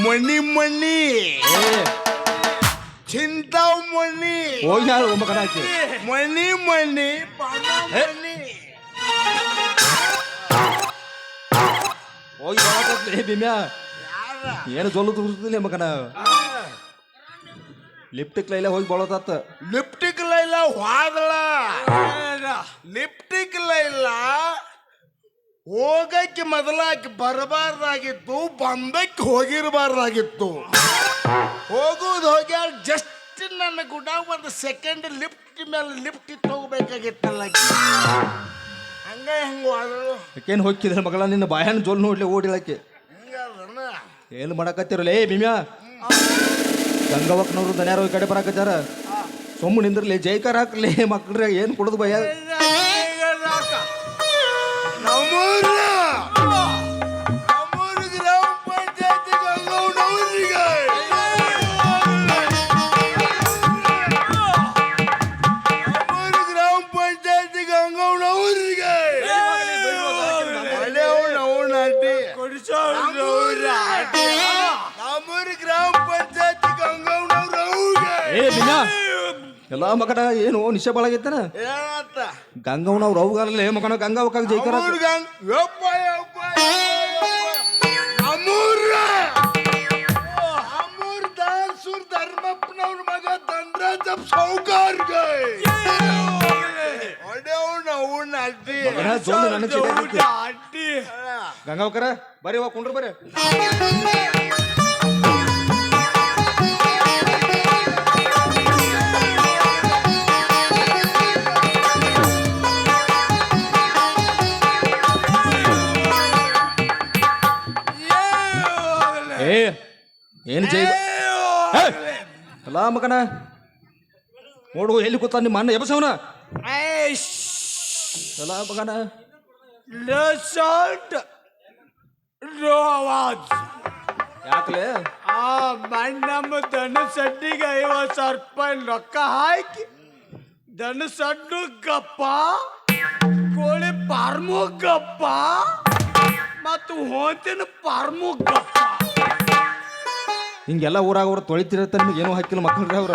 ಮಣಿ ಮಣಿ ಚಿಂತಾವ್ ಮಣಿ ಹೋಗಿ ಯಾರು ಒಬ್ಬ ಕಡೆ ಹಾಕಿ ಮಣಿ ಮಣಿ ಮಣಿ ಹೋಗಿ ಬರಕತ್ಲೆ ಭೀಮ್ಯಾ ಏನು ಜೊಲ್ಲು ತೋರಿಸ್ತಿಲ್ಲ ಮಗನ ಲಿಪ್ಟಿಕ್ ಲೈಲ ಹೋಗಿ ಬಳೋತತ್ತ ಲಿಪ್ಟಿಕ್ ಲೈಲ ಹೋದಳ ಲಿಪ್ಟಿಕ್ ಲೈಲ ಹೋಗಕ್ಕೆ ಮೊದಲಾಕಿ ಬರಬಾರ್ದಾಗಿತ್ತು ಬಂದಕ್ಕೆ ಹೋಗಿರಬಾರ್ದಾಗಿತ್ತು ಹೋಗುದು ಹೋಗ್ಯಾಳ ಜಸ್ಟ್ ನನ್ನ ಗುಡ ಒಂದು ಸೆಕೆಂಡ್ ಲಿಫ್ಟ್ ಮೇಲೆ ಲಿಫ್ಟ್ ಇತ್ತು ಹೋಗ್ಬೇಕಾಗಿತ್ತಲ್ಲ ಹಂಗ ಹೆಂಗ ಏನ್ ಹೋಗಿದ್ರೆ ಮಗಳ ನಿನ್ನ ಬಾಯನ್ ಜೋಲ್ ನೋಡ್ಲಿ ಓಡಿಳಕ್ಕೆ ಏನು ಮಾಡಕತ್ತಿರಲ್ಲ ಏ ಭೀಮ್ಯಾ ಗಂಗವಕ್ಕನವ್ರು ದನ್ಯಾರ ಈ ಕಡೆ ಬರಾಕತ್ತಾರ ಸೊಮ್ಮು ನಿಂದ್ರಲಿ ಜೈಕಾರ ಹಾಕ್ಲಿ ಮಕ್ಳ್ರೆ ಏನ್ ಕೊಡೋದು ಭಯ ಎಲ್ಲ ಮಗನ ಏನು ನಿಶೆ ಬಾಳಾಗೈತನ ಗಂಗವ್ನವ್ರು ಅವಗಾರಲ್ಲೇ ಮಗನ ಗಂಗಾವಕ್ಕಾಗ ಜೈಕಾರ ಧರ್ಮಪ್ಪನವ್ರ ಮಗ ದಂಡರಾಜ ಸೌಕಾರ್ ಗಂಗಾವಕರ ಬರೀ ಹೋಗಿ ಕುಂಡ್ರು ಬರ್ರಿ ಏನು ಜೈ ಅಲ್ಲ ಮಗನ ನೋಡು ಎಲ್ಲಿ ಕೂತ ನಿಮ್ಮ ಅಣ್ಣ ಎಬಸವನ ಅಲ್ಲ ಮಗನ ಯಾಕಲೆ ನಮ್ಮ ದನ ಸಡ್ಡಿಗೆ 50,000 ರೂಪಾಯಿ ರೊಕ್ಕ ಹಾಕಿ ದನ ಸಡ್ಡು ಗಪ್ಪ ಕೋಳಿ ಪಾರ್ಮು ಗಪ್ಪ ಮತ್ತು ಹೋತಿನ ಪಾರ್ಮು ಗಪ್ಪ ಹಿಂಗೆಲ್ಲ ಊರಾಗ ಅವ್ರು ತೊಳಿತಿರತ್ತ ನಿಮ್ಗೆ ಏನೋ ಹಾಕಿಲ್ಲ ಮಕ್ಕಳ್ರಿ ಅವ್ರ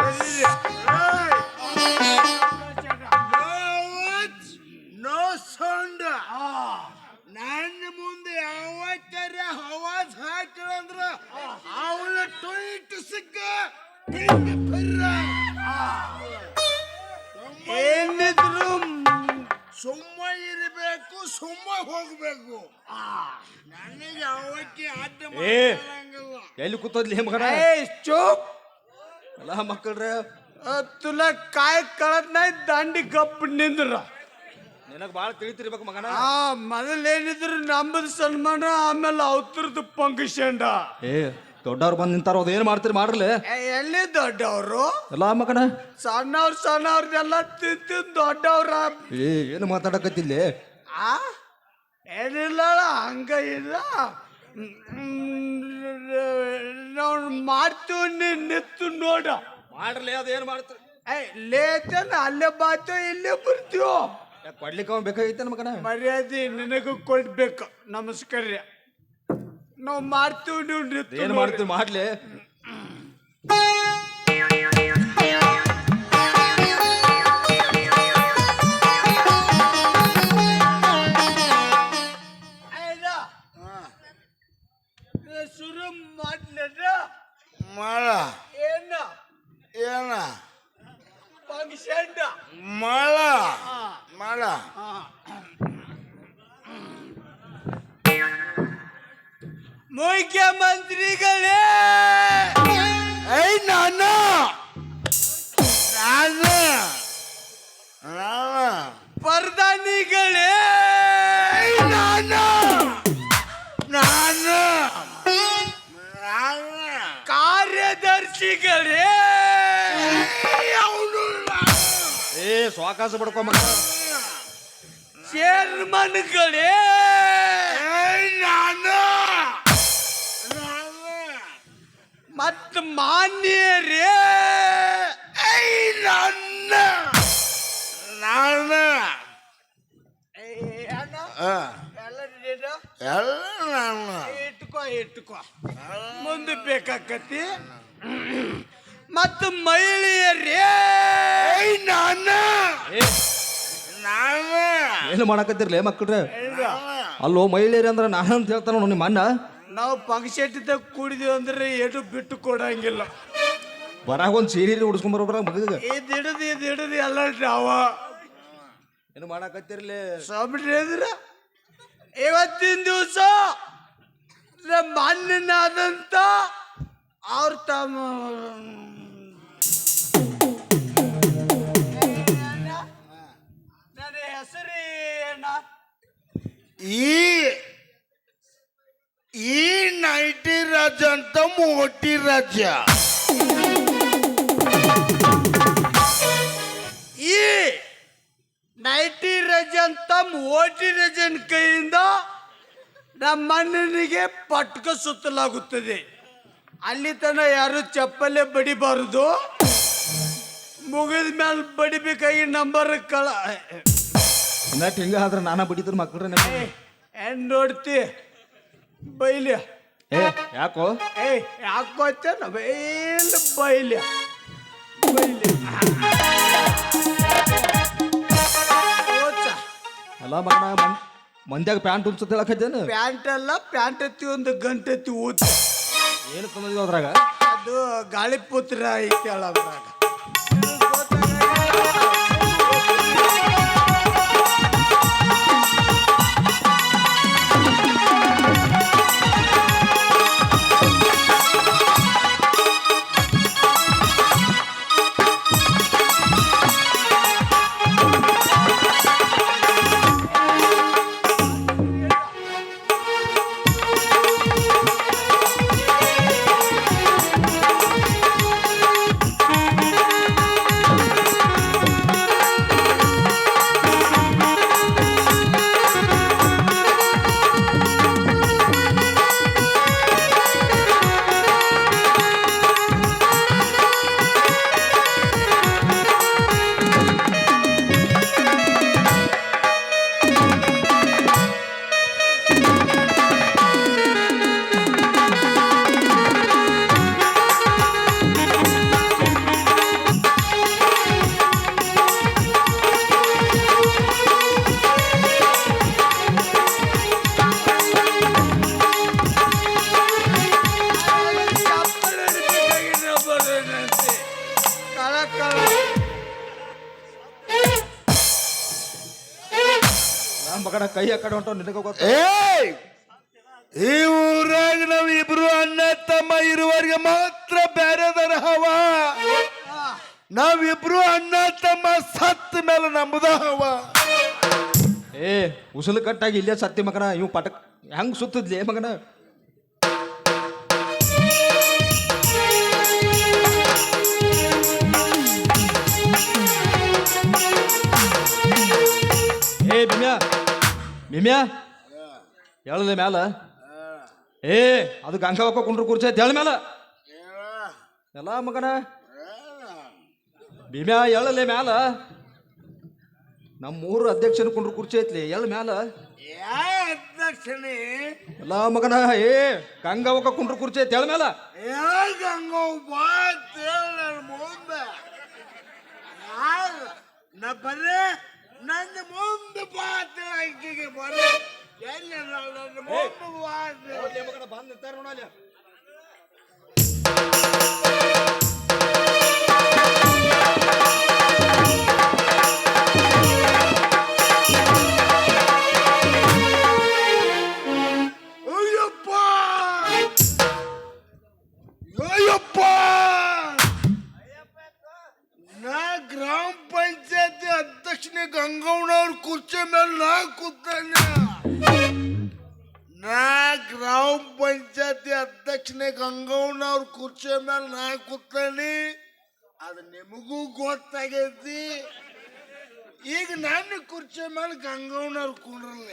ನನ್ನ ಮುಂದೆ ಯಾವತ್ತರ ಹವಾಜ್ ಹಾಕಿಳಂದ್ರ ಅವಳ ಟೊಯ್ಟ್ ಸಿಕ್ಕ ಏನಿದ್ರು ಸುಮ್ಮ ಇರಬೇಕು ಸುಮ್ಮ ಹೋಗ್ಬೇಕು ನನಗೆ ಅವಕ್ಕೆ ಅಡ್ಡ ಮಾಡಂಗಿಲ್ಲ ಎಲ್ಲಿ ಕೂತದ್ಲಿ ಮಗನ ಚುಪ್ ಅಲ್ಲ ಮಕ್ಕಳ್ರೆ ತುಲ ಕಾಯಿ ಕಳದ್ ನಾಯ್ ದಾಂಡಿ ಗಪ್ ನಿಂದ್ರ ನಿನಗೆ ಭಾಳ ತಿಳಿತಿರ್ಬೇಕು ಮಗನ ಮೊದಲೇನಿದ್ರು ನಮ್ಮದು ಸನ್ಮಾನ ಆಮೇಲೆ ಅವತ್ರದ್ದು ಫಂಕ್ಷನ್ ಏ ದೊಡ್ಡವ್ರು ಬಂದು ನಿಂತಾರ ಅದು ಏನು ಮಾಡ್ತೀರಿ ಮಾಡ್ರಲ್ಲ ಎಲ್ಲಿ ದೊಡ್ಡವರು ಎಲ್ಲ ಮಗನ ಸಣ್ಣವ್ರದೆಲ್ಲ ತಿಂದು ದೊಡ್ಡವ್ರ ಏನು ಮಾತಾಡಕತ್ತಿಲ್ಲ ಏನಿಲ್ಲ ಹಂಗ ಇಲ್ಲ ನಾವು ಮಾಡ್ತೀವಿ ನೀನ್ ನಿತ್ತು ನೋಡ ಮಾಡ್ರಲ್ಲ ಅದೇನು ಮಾಡ್ತೀರಿ ಲೇತನ ಅಲ್ಲೇ ಬಾತು ಇಲ್ಲೇ ಬರ್ತೀವೋ ಕೊಡ್ಲಿಕ್ಕೆ ಅವ ಬೇಕಾಗಿತ್ತ ಮಗನ ಮರ್ಯಾದೆ ನಿನಗೂ ಕೊಡ್ಬೇಕು ನಮಸ್ಕಾರ ನಾವು ಮಾಡ್ತೀವಿ ನೀವು ನಿತ್ತು ಏನು ಮಾಡ್ತೀವಿ ಮಾಡ್ಲಿ ಶುರು ಮಾಡ್ಲಿಲ್ಲ ಮಾಡ ಏನ ಏನ ಫಂಕ್ಷನ್ ಮಾಡ ಮಾಡ ಮುಖ್ಯಮಂತ್ರಿಗಳೇ ನಾನು ಪ್ರಧಾನಿಗಳೇ ಕಾರ್ಯದರ್ಶಿಗಳೇ ಸ್ವಾಕಾಸ ಪಡ್ಕೊ ಮಗ ಚೇರ್ಮನ್ಗಳೇ ಮತ್ ಮಾನ್ಯರೇ ಎಲ್ಲ ನಾನು ಇಟ್ಕೊ ಇಟ್ಕೋ ಮುಂದೆ ಬೇಕಾಕತಿ ಮತ್ತು ಮಹಿಳೆಯರೇ ನಾನು ಏ ನಾನು ಏನು ಮಾಡಕತ್ತಿರ್ಲಿ ಮಕ್ಕಳ್ರೆ ಅಲ್ಲೋ ಮಹಿಳೆಯರಿ ಅಂದ್ರೆ ನಾನು ಅಂತ ಹೇಳ್ತಾನ ನೋಡಿ ನಿಮ್ಮ ಅಣ್ಣ ನಾವು ಪಂಕ್ಷೆಟ್ಟಿದ್ದ ಕೂಡಿದೀವಿ ಅಂದ್ರೆ ಏನು ಬಿಟ್ಟು ಕೊಡಂಗಿಲ್ಲ ಬರಾಗ ಒಂದು ಸೀರೆ ಉಡ್ಸ್ಕೊಂಬರ್ಬರ ಮಗ ಇದು ಹಿಡಿದು ಅಲ್ಲಲ್ರಿ ಅವ ಏನು ಮಾಡಕತ್ತಿರ್ಲಿ ಸ್ವಾಮಿದ್ರ ಇವತ್ತಿನ ದಿವಸ ನಮ್ಮ ಅಣ್ಣನಾದಂತ ಅವ್ರ ತಮ್ಮ ನನ್ನ ಹೆಸರೇನ ಈ ಈ ನೈಟಿ ರಾಜ ಅಂತ ಮೋಟಿ ರಾಜ ಈ ನೈಟಿ ರಜೆ ಅಂತ ಓಟಿ ರಜನ್ ಕೈಯಿಂದ ನಮ್ಮ ಅಣ್ಣನಿಗೆ ಪಟ್ಕ ಸುತ್ತಲಾಗುತ್ತದೆ ಅಲ್ಲಿ ತನ ಯಾರು ಚಪ್ಪಲೆ ಬಡಿಬಾರದು ಮುಗಿದ ಮೇಲೆ ಬಡಿಬೇಕಾಗಿ ನಂಬರ್ ಕಳ ಇನ್ನ ಹಿಂಗ ಆದ್ರೆ ನಾನಾ ಬಡಿದ್ರ ಮಕ್ಕಳ್ರೆ ಏನ್ ನೋಡ್ತಿ ಬೈಲ್ಯ ಏ ಯಾಕೋ ಯಾಕೋ ಬೇಲ್ ಬೈಲ್ಯ ಎಲ್ಲ ಮಗನ ಮಂದ್ಯಾಗ ಪ್ಯಾಂಟ್ ಉನ್ಸುತ್ತ ಹೇಳಕತ್ತೇನು ಪ್ಯಾಂಟ್ ಅಲ್ಲ ಪ್ಯಾಂಟ್ ಎತ್ತಿ ಒಂದು ಗಂಟೆ ಎತ್ತಿ ಊತ ಏನು ತಂದಿದ್ವಿ ಅದ್ರಾಗ ಅದು ಗಾಳಿಪುತ್ರ ಐತಿ ಅದ್ರಾಗ ಮಗನ ಕೈ ಆ ಕಡೆ ಹೊಂಟವ್ ನಿನಗ ಗೊತ್ತ ಏಯ್ ಈ ಊರಾಗ ನಾವ್ ಇಬ್ರು ಅಣ್ಣ ತಮ್ಮ ಇರುವವರೆಗೆ ಮಾತ್ರ ಬೇರೆದರ ಹವ ನಾವಿಬ್ರು ಅಣ್ಣ ತಮ್ಮ ಸತ್ತ ಮೇಲೆ ನಮ್ಮದ ಹವ ಏ ಉಸುಲು ಕಟ್ಟಾಗಿ ಇಲ್ಲೇ ಸತ್ತಿ ಮಗನ ಇವ್ ಪಟಕ್ ಹೆಂಗ್ ಸುತ್ತದ್ಲಿ ಮಗನ ಏ ಬಿಮ್ಯಾ ಬಿಮ್ಯಾ ಹೇಳಲೆ ಮ್ಯಾಲ ಏ ಅದು ಗಂಗಾ ಹೋಗ ಕುಂಡ್ರು ಕೂರ್ಚೆ ಹೇಳ ಮ್ಯಾಲ ಎಲ್ಲ ಮಗನ ಬಿಮ್ಯಾ ಹೇಳಲೆ ಮ್ಯಾಲ ನಮ್ಮೂರು ಅಧ್ಯಕ್ಷನ ಕುಂಡ್ರು ಕುರ್ಚಿ ಐತ್ಲಿ ಎಳ್ ಮ್ಯಾಲ ಅಧ್ಯಕ್ಷನೇ ಎಲ್ಲ ಮಗನ ಏ ಗಂಗಾ ಹೋಗ ಕುಂಡ್ರು ಕುರ್ಚಿ ಐತಿ ಹೇಳ ಮ್ಯಾಲ ಹಂಗ ಬಾ ಮುಂದೆ ನಾ ಬರ್ರೆ ನನ್ನ ಮುಂದೆ ಬಾತಿಗೆ ಬರ್ರೆ ಎಲ್ಲಿ ನನ್ನ ಮುಂದೆ ಬಾ ಅಯ್ಯಪ್ಪ ಅಯ್ಯಪ್ಪ ನಾ ಗ್ರಾಮ ಪಂಚಾಯತಿ ಅಧ್ಯಕ್ಷನೇ ಗಂಗವ್ನವ್ರ ಕುರ್ಚಿ ಮೇಲೆ ನಾ ಕೂತಾನೆ ನಾ ಗ್ರಾಮ ಪಂಚಾಯತಿ ಅಧ್ಯಕ್ಷನೇ ಗಂಗವ್ನವ್ರ ಕುರ್ಚಿ ಮೇಲೆ ನಾ ಕೂತಾನೆ ಅದು ನಿಮಗೂ ಗೊತ್ತಾಗೈತಿ ಈಗ ನನ್ನ ಕುರ್ಚಿ ಮೇಲೆ ಗಂಗವ್ನವ್ರು ಕುಂಡ್ರಲ್ಲ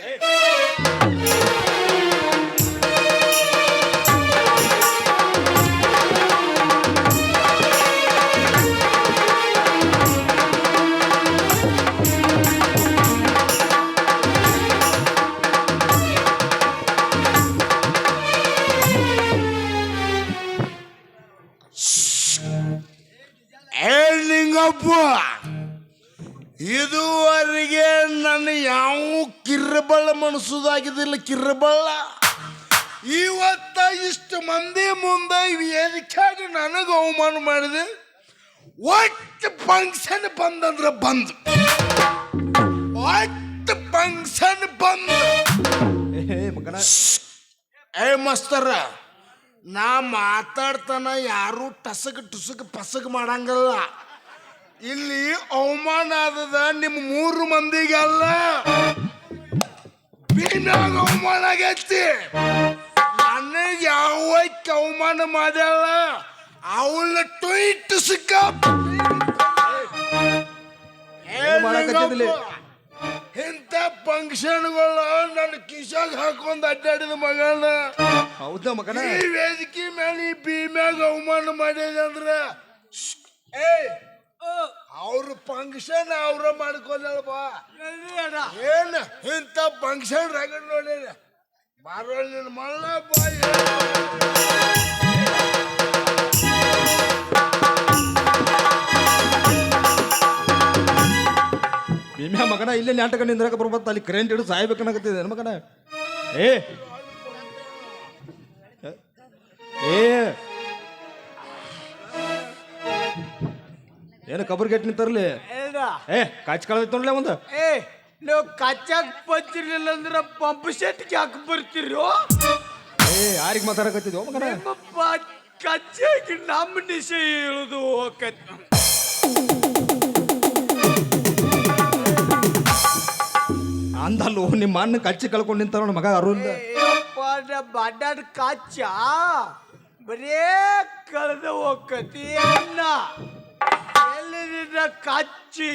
ನಿಂಗಪ್ಪ ಇದುವರೆಗೆ ನನ್ನ ಯಾವ ಕಿರ್ಬಳ್ಳ ಮನಸ್ಸುದಾಗಿದ್ದಿಲ್ಲ ಕಿರ್ಬಳ್ಳ. ಇವತ್ತ ಇಷ್ಟು ಮಂದಿ ಮುಂದೆ ವೇದಿಕೆಯಾಗಿ ನನಗೆ ಅವಮಾನ ಮಾಡಿದೆ. ಒಟ್ಟು ಫಂಕ್ಷನ್ ಬಂದಂದ್ರೆ ಬಂದು ಒಟ್ಟು ಫಂಕ್ಷನ್ ಬಂದು ಏ ಮಗನ ಏ ಮಸ್ತರ ನಾ ಮಾತಾಡ್ತಾನ ಯಾರು ಟಸಕ್ ಪಸಕ್ ಮಾಡಂಗಲ್ಲ. ಇಲ್ಲಿ ಅವಮಾನ ಆದದ ನಿಮ್ಮ 3 ಮಂದಿಗೆ ಅಲ್ಲ, ಭೀಮ್ಯಾಗ ಅವಮಾನ ಆಗೈತಿ. ನನಗೆ ಯಾವಕ್ಕೆ ಅವಮಾನ ಮಾಡ್ಯಾಳ ಅವಳ ಟ್ವೀಟ್ ಸಿಕ್ಕ ಇಂಥ ಫಂಕ್ಷನ್ಗಳು ನನ್ನ ಕಿಶಾಗ ಹಾಕೊಂಡ್ ಅಡ್ಡಾಡಿದ ಮಗನ. ಹೌದಾ ಮಗನ? ಈ ವೇದಿಕೆ ಮೇಲೆ ಈ ಭೀಮ್ಯಾಗ ಅವಮಾನ ಮಾಡಿದ ಅಂದ್ರ ಅವ್ರ ಫಂಕ್ಷನ್ ಅವ್ರ ಮಾಡ್ಕೊಂಡಲ್ವಾ? ಏನ್ ಇಂಥ ಫಂಕ್ಷನ್ ರಗಡ್ ನೋಡಿ ಬಾರೋ ನಿನ್ನ ಮಲ್ಲ ಬಾಯಿ. ಭೀಮ್ಯಾ ಮಗನ ಇಲ್ಲೇ ನಾಟಕ ನಿಂದ್ರಾಕ ಬರ್ಬತ್ತ, ಅಲ್ಲಿ ಕರೆಂಟ್ ಹಿಡಿದು ಸಾಯ್ಬೇಕನ್ನಾಗತ್ತಿದೆ ಮಗನ. ಏ ಏ ಏನು ಕಬರ್ ಗೇಟ್ ನಿಂತರ್ಲಿ? ಏ ಕಾಚ್ ಕಳ್ದೈತೆ ನೋಡ್ಲೆ ಒಂದು. ಏ ನೀವು ಕಚ್ಚಾಕ್ ಬಂದಿರ್ಲಿಲ್ಲ ಅಂದ್ರೆ ಪಂಪ್ ಸೆಟ್ಗೆ ಯಾಕೆ ಬರ್ತೀರೋ? ಏ ಯಾರಿಗೆ ಮಾತಾಡಕತ್ತಿದ್ಯೋ ಮಗನ? ಕಚ್ಚಾಗಿ ನಮ್ಮ ನಿಶ ಹೇಳುದು ಅಂದಲ್ಲೋ ನಿಮ್ಮ ಅಣ್ಣ ಕಚ್ಚಿ ಕಳ್ಕೊಂಡು ನಿಂತಾರ ನೋಡ ಮಗ ಅರುಂದ. ಬಡ್ಡಾಡ್ ಕಚ್ಚ ಬರೇ ಕಳೆದ ಹೋಗತಿ ಅನ್ನ ಎಲ್ಲಿನ ಕಚ್ಚಿ.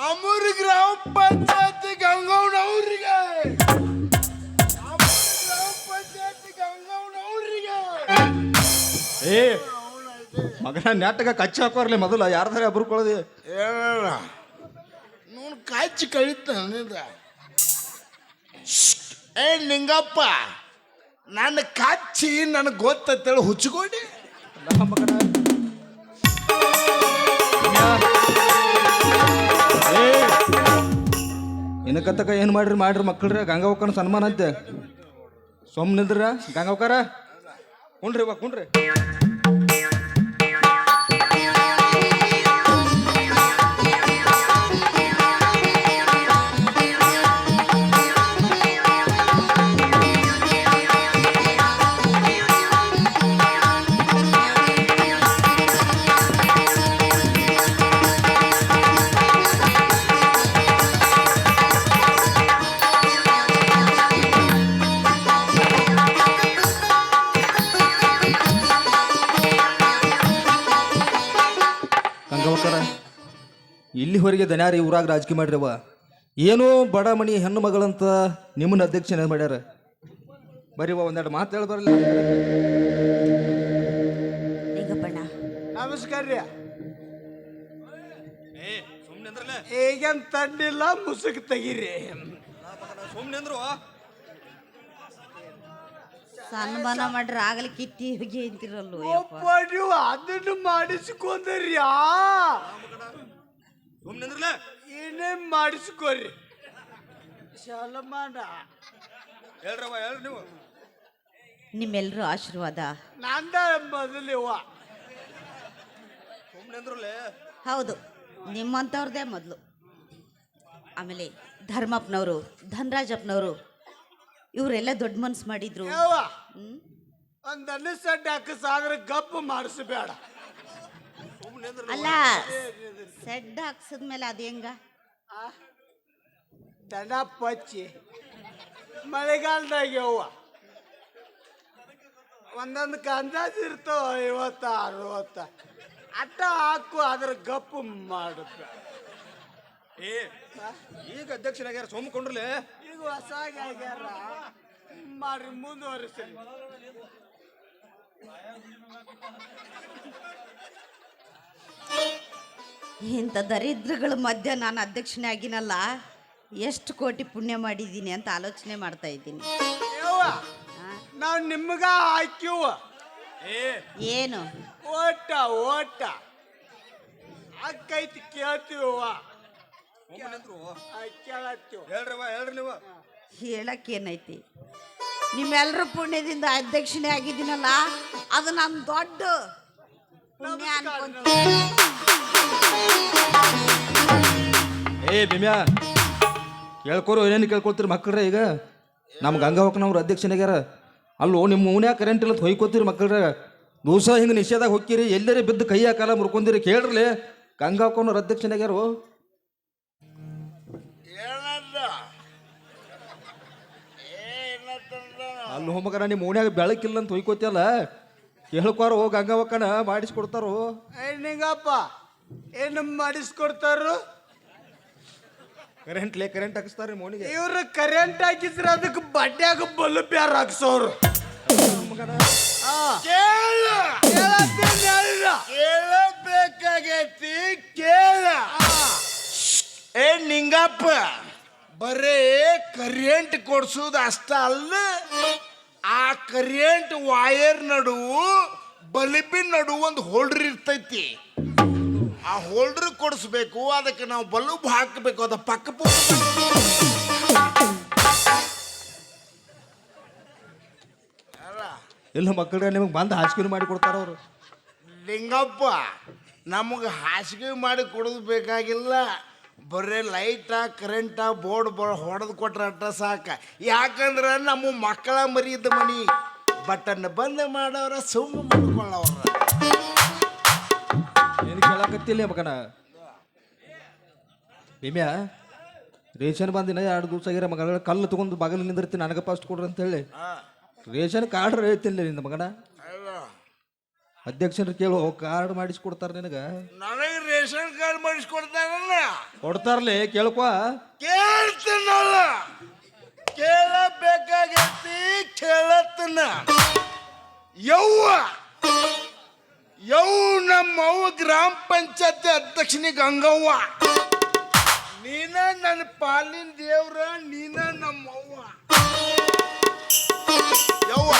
ನಮ್ಮೂರ ಗ್ರಾಮ ಪಂಚಾಯತಿ ಗಂಗವ್ನವ್ರಿಗೆ ಏ ಮಗನ ನಾಟಕ ಕಚ್ಚಿ ಹಾಕೋರ್ಲೆ ಮೊದಲ ಯಾರ್ದಾರ ಬರ್ಕೊಳ್ಳೋದಿ ಹೇಳ ನೋನ್ ಕಾಚಿ ಕಳೀತ. ಏ ನಿಂಗಪ್ಪ ನನ್ನ ಕಾಚಿ ನನಗೆ ಗೊತ್ತೇಳಿ ಹುಚ್ಚಿಕೊಡಿ. ಮಗನ ಏನಕ್ಕತ್ತಕ ಏನು ಮಾಡ್ರಿ ಮಕ್ಕಳ್ರಿ ಗಂಗಾವಕ್ಕನ ಸನ್ಮಾನ ಅಂತೆ. ಸೊಮ್ಮನಿದ್ರ ಗಂಗಾವಕಾರ ಕುಣ್ರಿ ಬಾ ಕುಣ್ರಿ. ಇಲ್ಲಿವರೆಗೆ ದನ್ಯಾರಿ ಊರಾಗ ರಾಜಕೀಯ ಮಾಡ್ರವ, ಏನೋ ಬಡ ಮಣಿ ಹೆಣ್ಣು ಮಗಳಂತ ನಿಮ್ಮನ್ನ ಅಧ್ಯಕ್ಷನ ಮಾಡ್ಯಾರ. ಬರೀ ಒಂದೆರಡು ಮಾತು ಹೇಳಿ ಬರಲ್ಲ. ನಮಸ್ಕಾರ ರೀ. ಈಗೇನ್ ತಂಡಿಲ್ಲ ಮುಸುಕ್ ತೆಗೀರಿ. ಸನ್ಮಾನ ಮಾಡ್ರಿ ಆಗಲಿ ಕಿತ್ತಿ ಹೋಗಿ ಅಂತಿರಲ್ಲ. ನೀವು ಅದನ್ನು ಮಾಡಿಸ್ಕೊಂಡ್ರಿ ಏನೇನ್ ಮಾಡಿಸ್ಕೊರಿ ಸಲ್ಮಾನ ಹೇಳ್ರವ ಹೇಳ್ರಿ ನೀವು. ನಿಮ್ಮೆಲ್ಲರೂ ಆಶೀರ್ವಾದ ನಂದ ಮೊದಲಿವ. ಹೌದು ನಿಮ್ಮಂಥವ್ರದೇ ಮೊದಲು. ಆಮೇಲೆ ಧರ್ಮಪ್ಪನವರು ಧನರಾಜಪ್ಪನವರು ಇವರೆಲ್ಲ ದೊಡ್ಡ ಮನ್ಸು ಮಾಡಿದ್ರು. ಒಂದ್ ಸೆಡ್ ಹಾಕಿಸಾದ್ರೆ ಗಪ್ಪು ಮಾಡಿಸಬೇಡ. ಅಲ್ಲ ಸೆಡ್ ಹಾಕ್ಸಿದ್ಮೇಲೆ ಅದು ಹೆಂಗ ದನ ಪಚ್ಚಿ ಮಳೆಗಾಲದಾಗ ಯವ್ವ ಒಂದೊಂದಕ್ಕೆ ಅಂದಾಜು ಇರ್ತಾವ 50-60 ಅಟ್ಟ ಹಾಕು ಅದ್ರ ಗಪ್ಪು ಮಾಡಬೇಡ. ಈಗ ಅಧ್ಯಕ್ಷನಾಗ್ಯಾರ ಸೋಮಕೊಂಡ್ರಲೆ ಈಗ ಹೊಸಾಗಿ ಆಗ್ಯಾರ ಮಾಡ್ರಿ ಮುಂದುವರಿಸ್ರಿ. ಇಂಥ ದರಿದ್ರಗಳ ಮಧ್ಯೆ ನಾನು ಅಧ್ಯಕ್ಷನೇ ಆಗಿನಲ್ಲ, ಎಷ್ಟು ಕೋಟಿ ಪುಣ್ಯ ಮಾಡಿದ್ದೀನಿ ಅಂತ ಆಲೋಚನೆ ಮಾಡ್ತಾ ಇದ್ದೀನಿ. ಯವ್ವ, ನಾವ್ ನಿಮ್ಗ ಹಾಕ್ಯವ ಏನು ಓಟ ಓಟ ಅಕ್ಕೈತಿ ಕೇಳ್ತೀವವ್ವ, ಕೇಳತ್ತೀವ. ಹೇಳ್ರಿ ನೀವು ಹೇಳಕ್ಕೇನೈತಿ? ನಿಮ್ಮೆಲ್ಲರ ಪುಣ್ಯದಿಂದ ಅಧ್ಯಕ್ಷನೇ ಆಗಿದ್ದೀನಲ್ಲ, ಅದು ನನ್ನ ದೊಡ್ಡ ಪುಣ್ಯ ಅನ್ಕೊಂತೀನಿ. ಭೀಮ್ಯಾ ಕೇಳ್ಕೊರು ಏನೇನು ಕೇಳ್ಕೊಳ್ತೀರಿ ಮಕ್ಕಳ್ರೆ? ಈಗ ನಮ್ಮ ಗಂಗಾವಕ್ಕನವ್ರು ಅಧ್ಯಕ್ಷನಾಗ್ಯಾರ. ಅಲ್ಲೋ ನಿಮ್ಮ ಮೌನ್ಯಾಗ ಕರೆಂಟ್ ಇಲ್ಲ ಹೊಯ್ಕೋತೀರಿ ಮಕ್ಕಳ್ರೆ. ದಿವಸ ಹಿಂಗೆ ನಿಷೇಧಾಗ ಹೋಗ್ತೀರಿ, ಎಲ್ಲರೇ ಬಿದ್ದು ಕೈಯ ಕಾಲ ಮುರ್ಕೊಂದಿರಿ. ಕೇಳ್ರಲಿ ಗಂಗಾವಕ್ಕನವ್ರು ಅಧ್ಯಕ್ಷನಾಗ್ಯಾರು. ಅಲ್ಲಿ ಹೋಮಕರ ನಿಮ್ಮ ಮೌನ್ಯಾಗ ಬೆಳಕಿಲ್ಲ ಅಂತ ಹೊಯ್ಕೋತಿಯಲ್ಲ, ಕೇಳ್ಕೊರು ಗಂಗಾವಕ್ಕನ ಮಾಡಿಸ್ಕೊಡ್ತಾರೋ. ನಿಂಗಪ್ಪ ಏನು ಮಾಡಿಸ್ಕೊಡ್ತಾರು? ಕರೆಂಟ್ ಹಾಕಿಸ್ತಾರೆ ಮೌನಿಗೆ. ಇವ್ರು ಕರೆಂಟ್ ಹಾಕಿದ್ರೆ ಅದಕ್ಕೆ ಬಡ್ಡ್ಯಾಗ ಬಲ್ಬ್ ಯಾರು ಹಾಕ್ಸೋರು? ಕೇಳಬೇಕಾಗೈತಿ, ಕೇಳ. ಏ ನಿಂಗಪ್ಪ, ಬರೇ ಕರೆಂಟ್ ಕೊಡ್ಸೋದು ಅಷ್ಟ ಅಲ್ಲ, ಆ ಕರೆಂಟ್ ವಾಯರ್ ನಡುವು ಬಲ್ಬಿನ ನಡುವು ಒಂದು ಹೋಲ್ಡರ್ ಇರ್ತೈತಿ. ಆ ಹೋಲ್ಡರ್ ಕೊಡಿಸ್ಬೇಕು, ಅದಕ್ಕೆ ನಾವು ಬಲ್ಬ್ ಹಾಕಬೇಕು. ಅದ ಪಕ್ಕ ಇಲ್ಲ ಮಕ್ಕಳ್ರೆ ನಿಮಗೆ ಬಂದು ಹಾಸಿಗೆ ಮಾಡಿ ಕೊಡ್ತಾರ ಅವರು. ಲಿಂಗಪ್ಪ, ನಮಗೆ ಹಾಸಿಗೆ ಮಾಡಿ ಕೊಡೋದು ಬೇಕಾಗಿಲ್ಲ, ಬರೀ ಲೈಟ ಕರೆಂಟ ಬೋರ್ಡ್ ಹೊಡೆದು ಕೊಟ್ರೆ ಅಟ್ಟ ಸಾಕ. ಯಾಕಂದ್ರೆ ನಮ್ಮ ಮಕ್ಕಳ ಮರಿದ ಮನಿ ಬಟನ್ ಬಂದ್ ಮಾಡವ್ರ ಸುಮ್ಮ ಮಾಡ್ಕೊಳ್ಳವ್ರ. ಏನು ಕೇಳಕತ್ತಿಲ್ಲ ಮಗನ? ಭೀಮ್ಯಾ ರೇಷನ್ ಬಂದಿನ 2 ದಿವಸ ಆಗಿರ ಮಗಳ ಕಲ್ಲು ತಗೊಂಡು ಬಾಗಿಲು ನಿಂದಿರ್ತೀನಿ, ನನಗೆ ಫಸ್ಟ್ ಕೊಡ್ರಿ ಅಂತ ಹೇಳಿ ರೇಷನ್ ಕಾರ್ಡ್ ಹೇಳ್ತಿಲ್ಲ ನಿಂದ ಮಗನ. ಅಧ್ಯಕ್ಷರು ಕೇಳು, ಕಾರ್ಡ್ ಮಾಡಿಸ್ಕೊಡ್ತಾರ ನಿನಗೆ? ನನಗೆ ರೇಷನ್ ಕಾರ್ಡ್ ಮಾಡಿಸ್ಕೊಡ್ತಾರಲ್ಲ, ಕೊಡ್ತಾರಲಿ ಕೇಳ್ಕೊ. ಕೇಳ್ತೀನಲ್ಲ, ಕೇಳಬೇಕಾಗೈತಿ, ಕೇಳತ್ತನ. ಯವ್ವ ನಮ್ಮವ್ವ ಗ್ರಾಮ ಪಂಚಾಯತಿ ಅಧ್ಯಕ್ಷನಿ ಗಂಗವ್ವ, ನೀನ ನನ್ನ ಪಾಲಿನ ದೇವ್ರ, ನೀನ ನಮ್ಮವ್ವ. ಯವ್ವ,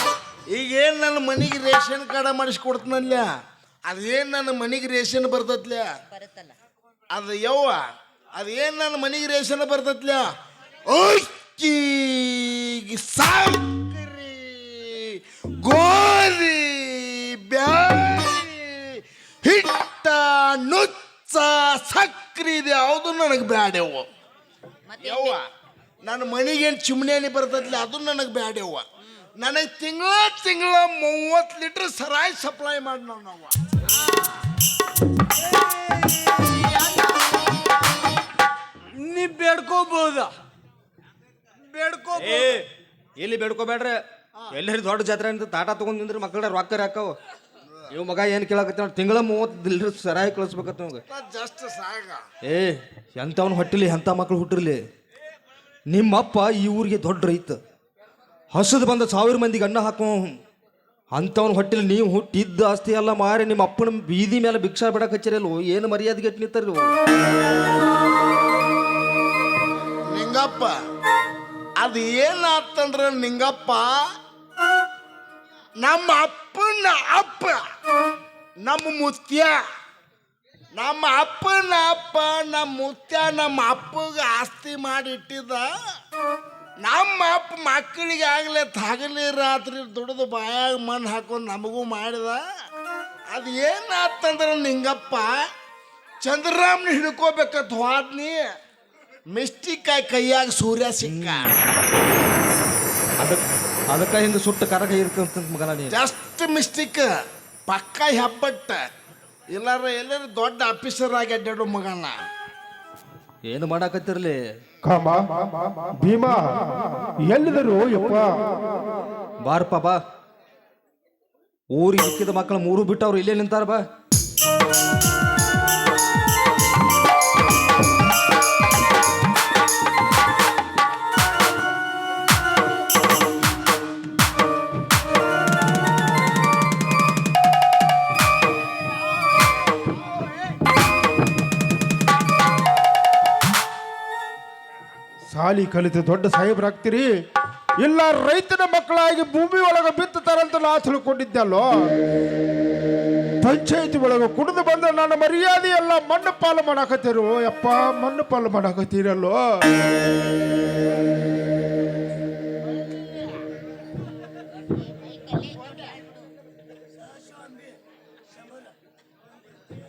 ಈಗೇನು ನನ್ನ ಮನೆಗೆ ರೇಷನ್ ಕಾರ್ಡ ಮಾಡಿಸ್ಕೊಡ್ತೀನಲ್ಲ, ಅದೇನು ನನ್ನ ಮನೆಗೆ ರೇಷನ್ ಬರ್ತತ್ಲ? ಅದು ಯವ್ವ, ಅದೇನು ನನ್ನ ಮನೆಗೆ ರೇಷನ್ ಬರ್ತತ್ಲ? ಅಕ್ಕಿ, ಸಕ್ಕರೆ, ಗೋಧಿ, ಬ್ಯಾಳಿ, ಹಿಟ್ಟ, ನುಚ್ಚ, ಸಕ್ಕರೆ, ಇದು ಯಾವುದು ನನಗೆ ಬ್ಯಾಡ್ಯವ್ವ. ಯವ್ವ, ನನ್ನ ಮನೆಗೇನು ಚಿಮ್ಣಿ ಬರ್ತತ್ಲ, ಅದು ನನಗೆ ಬ್ಯಾಡ್ಯವ್ವ. ನನಗೆ ತಿಂಗಳ 30 ಲೀಟ್ರ್ ಸರಾಯಿ ಸಪ್ಲೈ ಮಾಡಿ ನಾವು. ನೀ ಬೇಡ್ಕೋಬಹುದ? ಎಲ್ಲಿ ಬೇಡ್ಕೋಬೇಡ್ರಿ, ಎಲ್ಲರಿ ದೊಡ್ಡ ಜಾತ್ರೆ ಅಂತ ತಾಟ ತಗೊಂಡ್ ನಿಂದ್ರೆ ಮಕ್ಕಳ ರೊಕ್ಕ ಹಾಕವು. ಇವ್ ಮಗ ಏನು ಕೇಳಕತ್ತ, ತಿಂಗಳ 30 ಲೀಟ್ರ್ ಸರಾಯಿ ಕಳಿಸ್ಬೇಕತ್ತ ನಮ್ಗೆ. ಜಸ್ಟ್ ಸಾಗ. ಎಂಥವ್ನ ಹೊಟ್ಟಿಲಿ ಎಂಥ ಮಕ್ಳು ಹುಟ್ಟಿರ್ಲಿ, ನಿಮ್ಮಪ್ಪ ಈ ಊರಿಗೆ ದೊಡ್ಡ ರೈತ, ಹಸದು ಬಂದ 1000 ಮಂದಿಗೆ ಅನ್ನ ಹಾಕೋ ಅಂಥವ್ನ ಹೊಟ್ಟಿಲಿ ನೀವು ಹುಟ್ಟಿದ್ದ ಆಸ್ತಿ ಎಲ್ಲ ಮಾರಿ ನಿಮ್ಮ ಅಪ್ಪನ ಬೀದಿ ಮೇಲೆ ಭಿಕ್ಷಾ ಬಿಡಕ್ಕೆ ಹಚ್ಚಿರಲ್ವ? ಏನು ಮರ್ಯಾದೆಗೆ ಎಟ್ಟು ನಿಂತಾರ ನಿಂಗಪ್ಪ? ಅದು ಏನಾತಂದ್ರ ನಿಂಗಪ್ಪ, ನಮ್ಮ ಅಪ್ಪನ ಅಪ್ಪ ನಮ್ಮ ಮುತ್ಯ, ನಮ್ಮ ಅಪ್ಪನ ಅಪ್ಪ ನಮ್ಮ ಮುತ್ಯ ನಮ್ಮ ಅಪ್ಪಗೆ ಆಸ್ತಿ ಮಾಡಿ ಇಟ್ಟಿದ್ದ. ನಮ್ಮ ಅಪ್ಪ ಮಕ್ಕಳಿಗೆ ಆಗಲೇ ಹಗಲಿ ರಾತ್ರಿ ದುಡಿದು ಬಾಯಾಗ ಮಣ್ಣು ಹಾಕೊಂಡು ನಮಗೂ ಮಾಡಿದ. ಅದು ಏನಾತಂದ್ರೆ ನಿಂಗಪ್ಪ, ಚಂದ್ರರಾಮ್ನ ಹಿಡ್ಕೋಬೇಕಂತ ಹೋದ್ನಿ, ಮಿಸ್ಟಿಕಾಯಿ ಕೈಯಾಗ ಸೂರ್ಯ ಸಿಕ್ಕ. ಅದಕ್ಕೆ ಹಿಂಗೆ ಸುಟ್ಟ ಕರಗ ಇರ್ತಂತ ಮಗನ ನೀ. ಜಸ್ಟ್ ಮಿಸ್ಟಿಕ್, ಪಕ್ಕ ಹೆಬ್ಬಟ್ಟ. ಎಲ್ಲರೂ ದೊಡ್ಡ ಆಫೀಸರ್ ಆಗಿ ಅಡ್ಡಾಡೋ ಮಗನ. ಏನು ಮಾಡಾಕತ್ತಿರ್ಲಿ? ಕಾಮ ಭೀಮಾ ಎಲ್ಲಿದರು ಯಪ್ಪ? ಬಾರಪ್ಪ ಬಾ, ಊರಿಗೆ ಸಿಕ್ಕಿದ ಮಕ್ಕಳು 3 ಬಿಟ್ಟು ಅವ್ರು ಇಲ್ಲೇ ನಿಂತಾರ ಬಾ. ಸಾಲಿ ಕಲಿತು ದೊಡ್ಡ ಸಾಹೇಬರಾಗ್ತೀರಿ ಇಲ್ಲ ರೈತನ ಮಕ್ಕಳಾಗಿ ಭೂಮಿ ಒಳಗ ಬಿತ್ತತಾರಂತ ನಾ ತಿಳ್ಕೊಂಡಿದ್ದಲ್ಲೋ. ಪಂಚಾಯತಿ ಒಳಗ ಕುಡಿದು ಬಂದ ನನ್ನ ಮರ್ಯಾದೆ ಎಲ್ಲ ಮಣ್ಣು ಪಾಲು ಮಾಡಾಕತ್ತೀರು. ಯಪ್ಪ ಮಣ್ಣು ಪಾಲು ಮಾಡಾಕತ್ತೀರಲ್ಲೋ.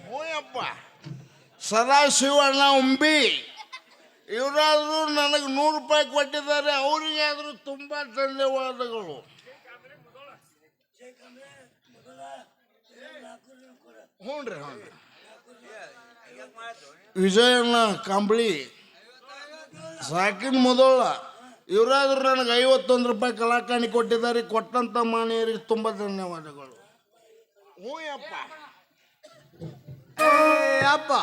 ಹ್ಞೂಯಪ್ಪ ಸದಾಶಿವಣ್ಣ ಉಂಬಿ ಇವರಾದರೂ ನನಗೆ 100 ರೂಪಾಯಿ ಕೊಟ್ಟಿದ್ದಾರೆ. ಅವರಿಗಾದರೂ ತುಂಬ ಧನ್ಯವಾದಗಳು. ಹ್ಞೂ ರೀ ವಿಜಯಣ್ಣ ಕಂಬಳಿ ಸಾಕಿನ ಮೊದಲ ಇವರಾದರೂ ನನಗೆ 51 ರೂಪಾಯಿ ಕಲಾಕಾಣಿ ಕೊಟ್ಟಿದ್ದಾರೆ. ಕೊಟ್ಟಂಥ ಮಾನ್ಯರಿಗೆ ತುಂಬ ಧನ್ಯವಾದಗಳು. ಹ್ಞೂ ಯಪ್ಪ. ಅಪ್ಪ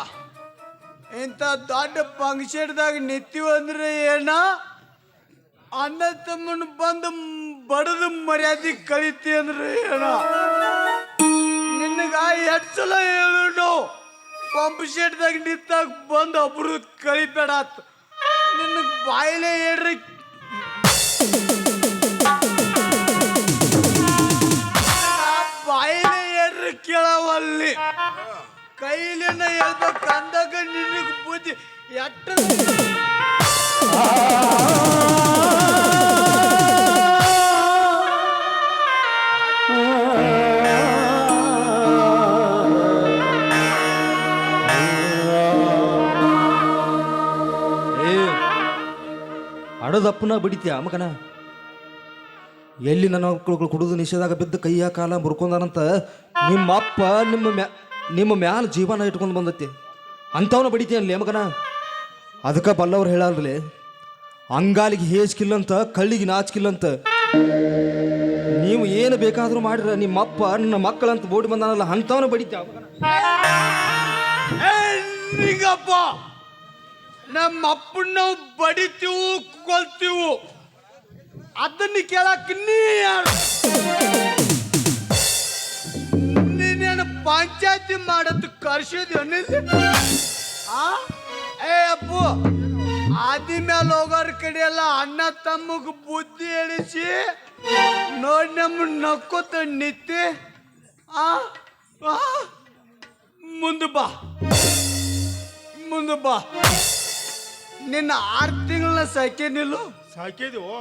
ಇಂಥ ದೊಡ್ಡ ಫಂಕ್ಷನ್ದಾಗ ನಿಂತೀವಂದ್ರೆ ಏನ ಅಣ್ಣ ತಮ್ಮನ ಬಂದು ಬಡದು ಮರ್ಯಾದೆ ಕಲಿತಿ ಅಂದ್ರೆ ಏನ? ನಿನಗ ಎಷ್ಟು ಸಲ ಹೇಳು ಪಂಪ್ ಶೆಟ್ದಾಗ ನಿಂತಾಗ ಬಂದು ಒಬ್ರು ಕಳಿಬೇಡ ನಿನಗೆ ಬಾಯಿಲೆ ಹೇಳ್ರಿ. ಬಾಯಿಲೆ ಹೇಳ್ರಿ ಕೇಳವಲ್ಲಿ ಕೈಲಿನ ಹೇಳ್ಬೇಕು ಅಂದಾಗ ನಿನಗೆ ಬುದ್ಧಿ ಎಟ್ಟ ಅಡದಪ್ಪನ ಬಡಿತೀಯ ಮಗನ. ಎಲ್ಲಿ ನನ್ನ ಮಕ್ಕಳು ಕುಡಿದು ನಿಷೇಧಾಗ ಬಿದ್ದು ಕೈಯ ಕಾಲ ಮುರ್ಕೊಂಡಾನಂತ ನಿಮ್ಮ ಅಪ್ಪ ನಿಮ್ಮ ಮ್ಯಾಲ ಜೀವನ ಇಟ್ಕೊಂಡು ಬಂದತಿ ಅಂಥವನ್ನ ಬಡಿತೀಯನ್ಲೇ ಮಗನ. ಅದಕ್ಕೆ ಬಲ್ಲವ್ರು ಹೇಳಲ್ರಿ, ಅಂಗಾಲಿಗೆ ಹೇಜ್ಕಿಲ್ಲಂತ ಕಳ್ಳಿಗೆ ನಾಚ್ಕಿಲ್ಲಂತ. ನೀವು ಏನು ಬೇಕಾದರೂ ಮಾಡಿರ ನಿಮ್ಮಪ್ಪ ನನ್ನ ಮಕ್ಕಳಂತ ಬೋಡಿ ಬಂದಾನಲ್ಲ ಅಂಥವನ್ನ ಬಡಿತೀಯ ಮಗನ. ನಿಗಪ್ಪ ನಮ್ಮ ಅಪ್ಪನ ನಾವು ಬಡಿತೀವು ಕೊಲ್ತೀವು ಅದನ್ನ ಕೇಳಕ್ ನೀ ಯಾರು? ನೀನೇನು ಪಂಚಾಯತಿ ಮಾಡದ್ದು ಕರ್ಸಿದ್ಯ? ಏ ಅಪ್ಪು ಆದಿ ಮೇಲೆ ಹೋಗೋರ್ ಕಡೆ ಎಲ್ಲ ಅಣ್ಣ ತಮ್ಮಗ ಬುದ್ಧಿ ಹೇಳಿಸಿ ನೋಡಿ ನಮ್ಮ ನಕ್ಕೋತ ನಿತ್ತಿ ಮುಂದೆ ಬಾ ಮುಂದೆ ಬಾ. ನಿನ್ನ 6 ತಿಂಗಳನ್ನ ಸಾಕೇನಿಲ್ಲ? ಸಾಕಿದ್ವು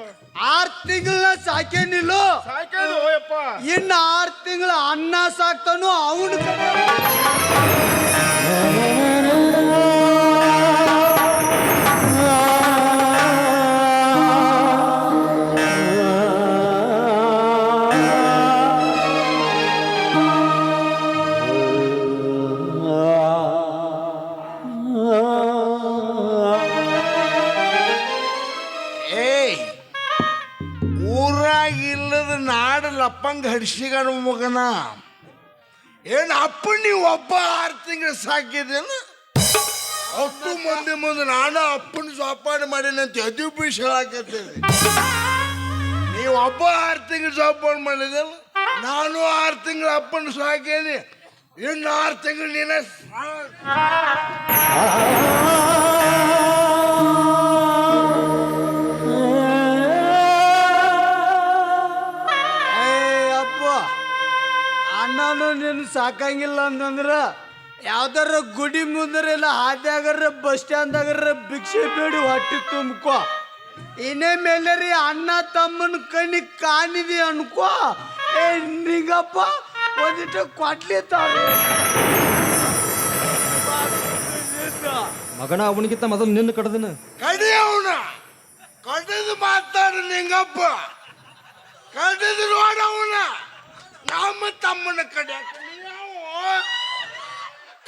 6 ತಿಂಗಳನ್ನ ಸಾಕೇನಿಲ್ಲ? ಸಾಕಿದ್ವು ಯಪ್ಪ. ಇನ್ನು 6 ತಿಂಗಳ ಅನ್ನ ಸಾಕ್ತಾನು ಅವನು. ಊರಾಗಿಲ್ಲದ ನಾಡು ಲಪ್ಪಂಗ ಹಡ್ಸಿಗಣ ಮಗನ. ಏನು ಅಪ್ಪ ನೀವು ಒಬ್ಬ 6 ತಿಂಗಳು ಸಾಕಿದೇನು? 10 ಮಂದಿ ಮುಂದೆ ನಾನು ಅಪ್ಪನ ಜೋಪಾನ ಮಾಡೀನಿ ಅಂತ ಎದು ಬೀಸ್ ಹೇಳಾಕತ್ತೀನಿ. ನೀವು ಒಬ್ಬ 6 ತಿಂಗಳು ಜೋಪಾನ ಮಾಡಿದಲ್ಲ, ನಾನು 6 ತಿಂಗಳು ಅಪ್ಪನ ಸಾಕೇನಿ. ಇನ್ನು 6 ತಿಂಗಳು ನೀನೇ ಅಣ್ಣನು ನಿನ್ನ ಸಾಕಂಗಿಲ್ಲ ಅಂತಂದ್ರ ಯಾವ್ದಾರ ಗುಡಿ ಮುಂದರೆಲ್ಲ ಹಾದ್ಯಾಗರ ಬಸ್ ಸ್ಟ್ಯಾಂಡ್ದಾಗರ ಭಿಕ್ಷೆ ಬೇಡಿ ಹೊಟ್ಟೆ ತುಂಬ್ಕೋ. ಇನ್ನೇ ಮೇಲೆ ರೀ ಅಣ್ಣ ತಮ್ಮನ ಕಣ್ಣಿಗೆ ಕಾಣಿದಿ ಅನ್ಕೋ. ಏ ನಿಂಗಪ್ಪ ಒಂದಿಟ್ಟು ಕೊಡ್ಲಿತ್ತಾವೆ ಮಗನ. ಅವನಿಗಿಂತ ಮೊದಲು ನಿನ್ನ ಕಡ್ದಿನ ಕಡಿ ಅವನ ಕಡಿದು ಮಾತಾಡು ನಿಂಗಪ್ಪ. ಕಡಿದು ನೋಡವನ ನಮ್ಮ ತಮ್ಮನ ಕಡೆ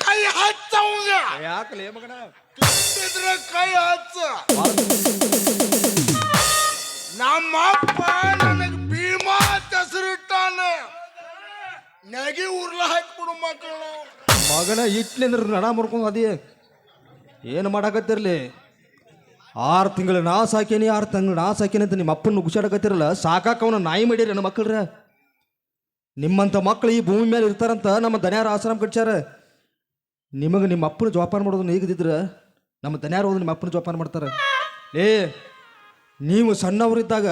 ಕೈ ಹಚ್ಚವಂಗ. ಯಾಕಲೇ ಮಗನ? ತಿಂದಿದ್ರೆ ಕೈ ಹಚ್ಚ. ನಮ್ಮಪ್ಪ ನನಗೆ ಭೀಮಾ ಹೆಸರಿಟ್ಟಾನ. ನೆಗಿ ಉರ್ಲ ಹಾಕ್ಬಿಡು ಮಕ್ಕಳು. ಮಗನ ಇಟ್ಲಿಂದ್ರ ನಡ ಮುರ್ಕೊಂಡು ಅದೇ ಏನು ಮಾಡಾಕತ್ತಿರ್ಲಿ? 6 ತಿಂಗಳು ನಾ ಸಾಕೇನಿ 6 ತಿಂಗಳು ನಾ ಸಾಕೇನಿ ಅಂತ ನಿಮ್ಮ ಅಪ್ಪನ ಗುಸಾಡಕತ್ತಿರಲ್ಲ. ಸಾಕಾಕ ಅವನ ನಾಯಿ ಮಾಡ್ಯಾರ ನನ್ನ ಮಕ್ಕಳ್ರ. ನಿಮ್ಮಂಥ ಮಕ್ಕಳು ಈ ಭೂಮಿ ಮೇಲೆ ಇರ್ತಾರಂತ ನಮ್ಮ ದನ್ಯಾರ ಆಶ್ರಮ ಕಟ್ಸ್ಯಾರ. ನಿಮಗೆ ನಿಮ್ಮ ಅಪ್ಪನ ಜೋಪಾನ ಮಾಡೋದನ್ನ ಈಗದಿದ್ರೆ ನಮ್ಮ ದನ್ಯಾರ ಹೋದ್ರೆ ನಿಮ್ಮ ಅಪ್ಪನ ಜೋಪಾನ ಮಾಡ್ತಾರೆ. ಲೇ ನೀವು ಸಣ್ಣವರಿದ್ದಾಗ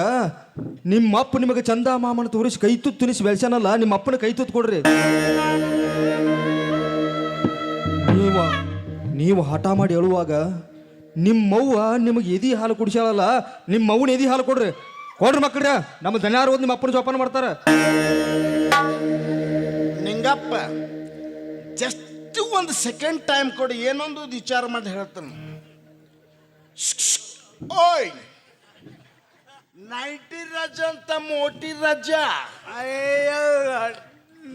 ನಿಮ್ಮ ಅಪ್ಪ ನಿಮಗೆ ಚಂದ ಮಾಮನ ತೋರಿಸಿ ಕೈ ತುತ್ತು ತಿನಿಸಿ ಬೆಳೆಸ್ಯಾನಲ್ಲ, ನಿಮ್ಮ ಅಪ್ಪನ ಕೈ ತುತ್ತು ಕೊಡ್ರಿ. ನೀವು ಹಠ ಮಾಡಿ ಹೇಳುವಾಗ ನಿಮ್ಮವ್ವ ನಿಮಗೆ ಎದಿ ಹಾಲು ಕುಡಿಸ್ಯಾಳಲ್ಲ, ನಿಮ್ಮವ್ವನ ಎದಿ ಹಾಲು ಕೊಡ್ರಿ ಮಕ್ಕಳ್ರ. ನಮ್ಮ ದನ್ಯಾರು ನಿಮ್ಮ ಅಪ್ಪನ ಜೋಪಾನ ಮಾಡ್ತಾರ. ನಿಂಗಪ್ಪ ಜಸ್ಟ್ ಒಂದು ಸೆಕೆಂಡ್ ಟೈಮ್ ಕೊಡಿ, ಏನೊಂದು ವಿಚಾರ ಮಾಡಿ ಹೇಳ್ತಾನೆ. ಓಯ್ ನೈಟಿ ರಜಾ ಅಂತ ಮೋಟಿ ರಜಾ.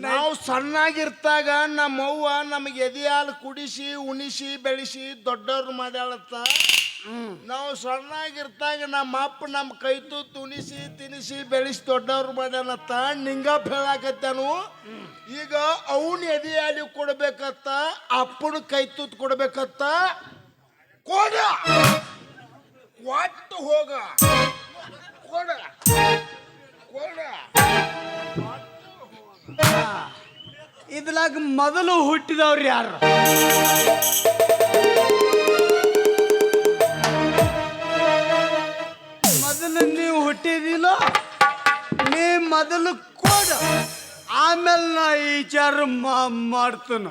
ನಾವು ಸಣ್ಣಾಗಿರ್ತಾಗ ನಮ್ಮವ್ವ ನಮಗೆ ಎದೆ ಹಾಲು ಕುಡಿಸಿ ಉಣಿಸಿ ಬೆಳೆಸಿ ದೊಡ್ಡವ್ರು ಮಾಡ್ಯಾಳತ್ತ. ನಾವು ಸಣ್ಣಾಗಿರ್ತಾಗ ನಮ್ಮ ಅಪ್ಪ ನಮ್ಮ ಕೈ ತುತ್ತು ಉಣಿಸಿ ತಿನಿಸಿ ಬೆಳೆಸಿ ದೊಡ್ಡವ್ರು ಮಾಡ್ಯಾನತ್ತ. ನಿಂಗಪ್ಪ ಹೇಳಾಕತ್ತಾನು, ಈಗ ಅವನ ಎದೆ ಹಾಲು ಕೊಡ್ಬೇಕತ್ತ, ಅಪ್ಪನ ಕೈ ತುತ್ತು ಕೊಡ್ಬೇಕತ್ತ. ಕೊಡ ಒಟ್ಟು ಹೋಗ ಕೊಡ ಕೊಡ. ಇದ್ರಾಗ ಮೊದಲು ಹುಟ್ಟಿದವ್ರು ಯಾರು? ಮೊದಲು ನೀವು ಹುಟ್ಟಿದಿಲ್ಲ, ನೀ ಮೊದಲು ಕೊಡ, ಆಮೇಲೆ ನಾ ವಿಚಾರ ಮಾಡ್ತಾನ.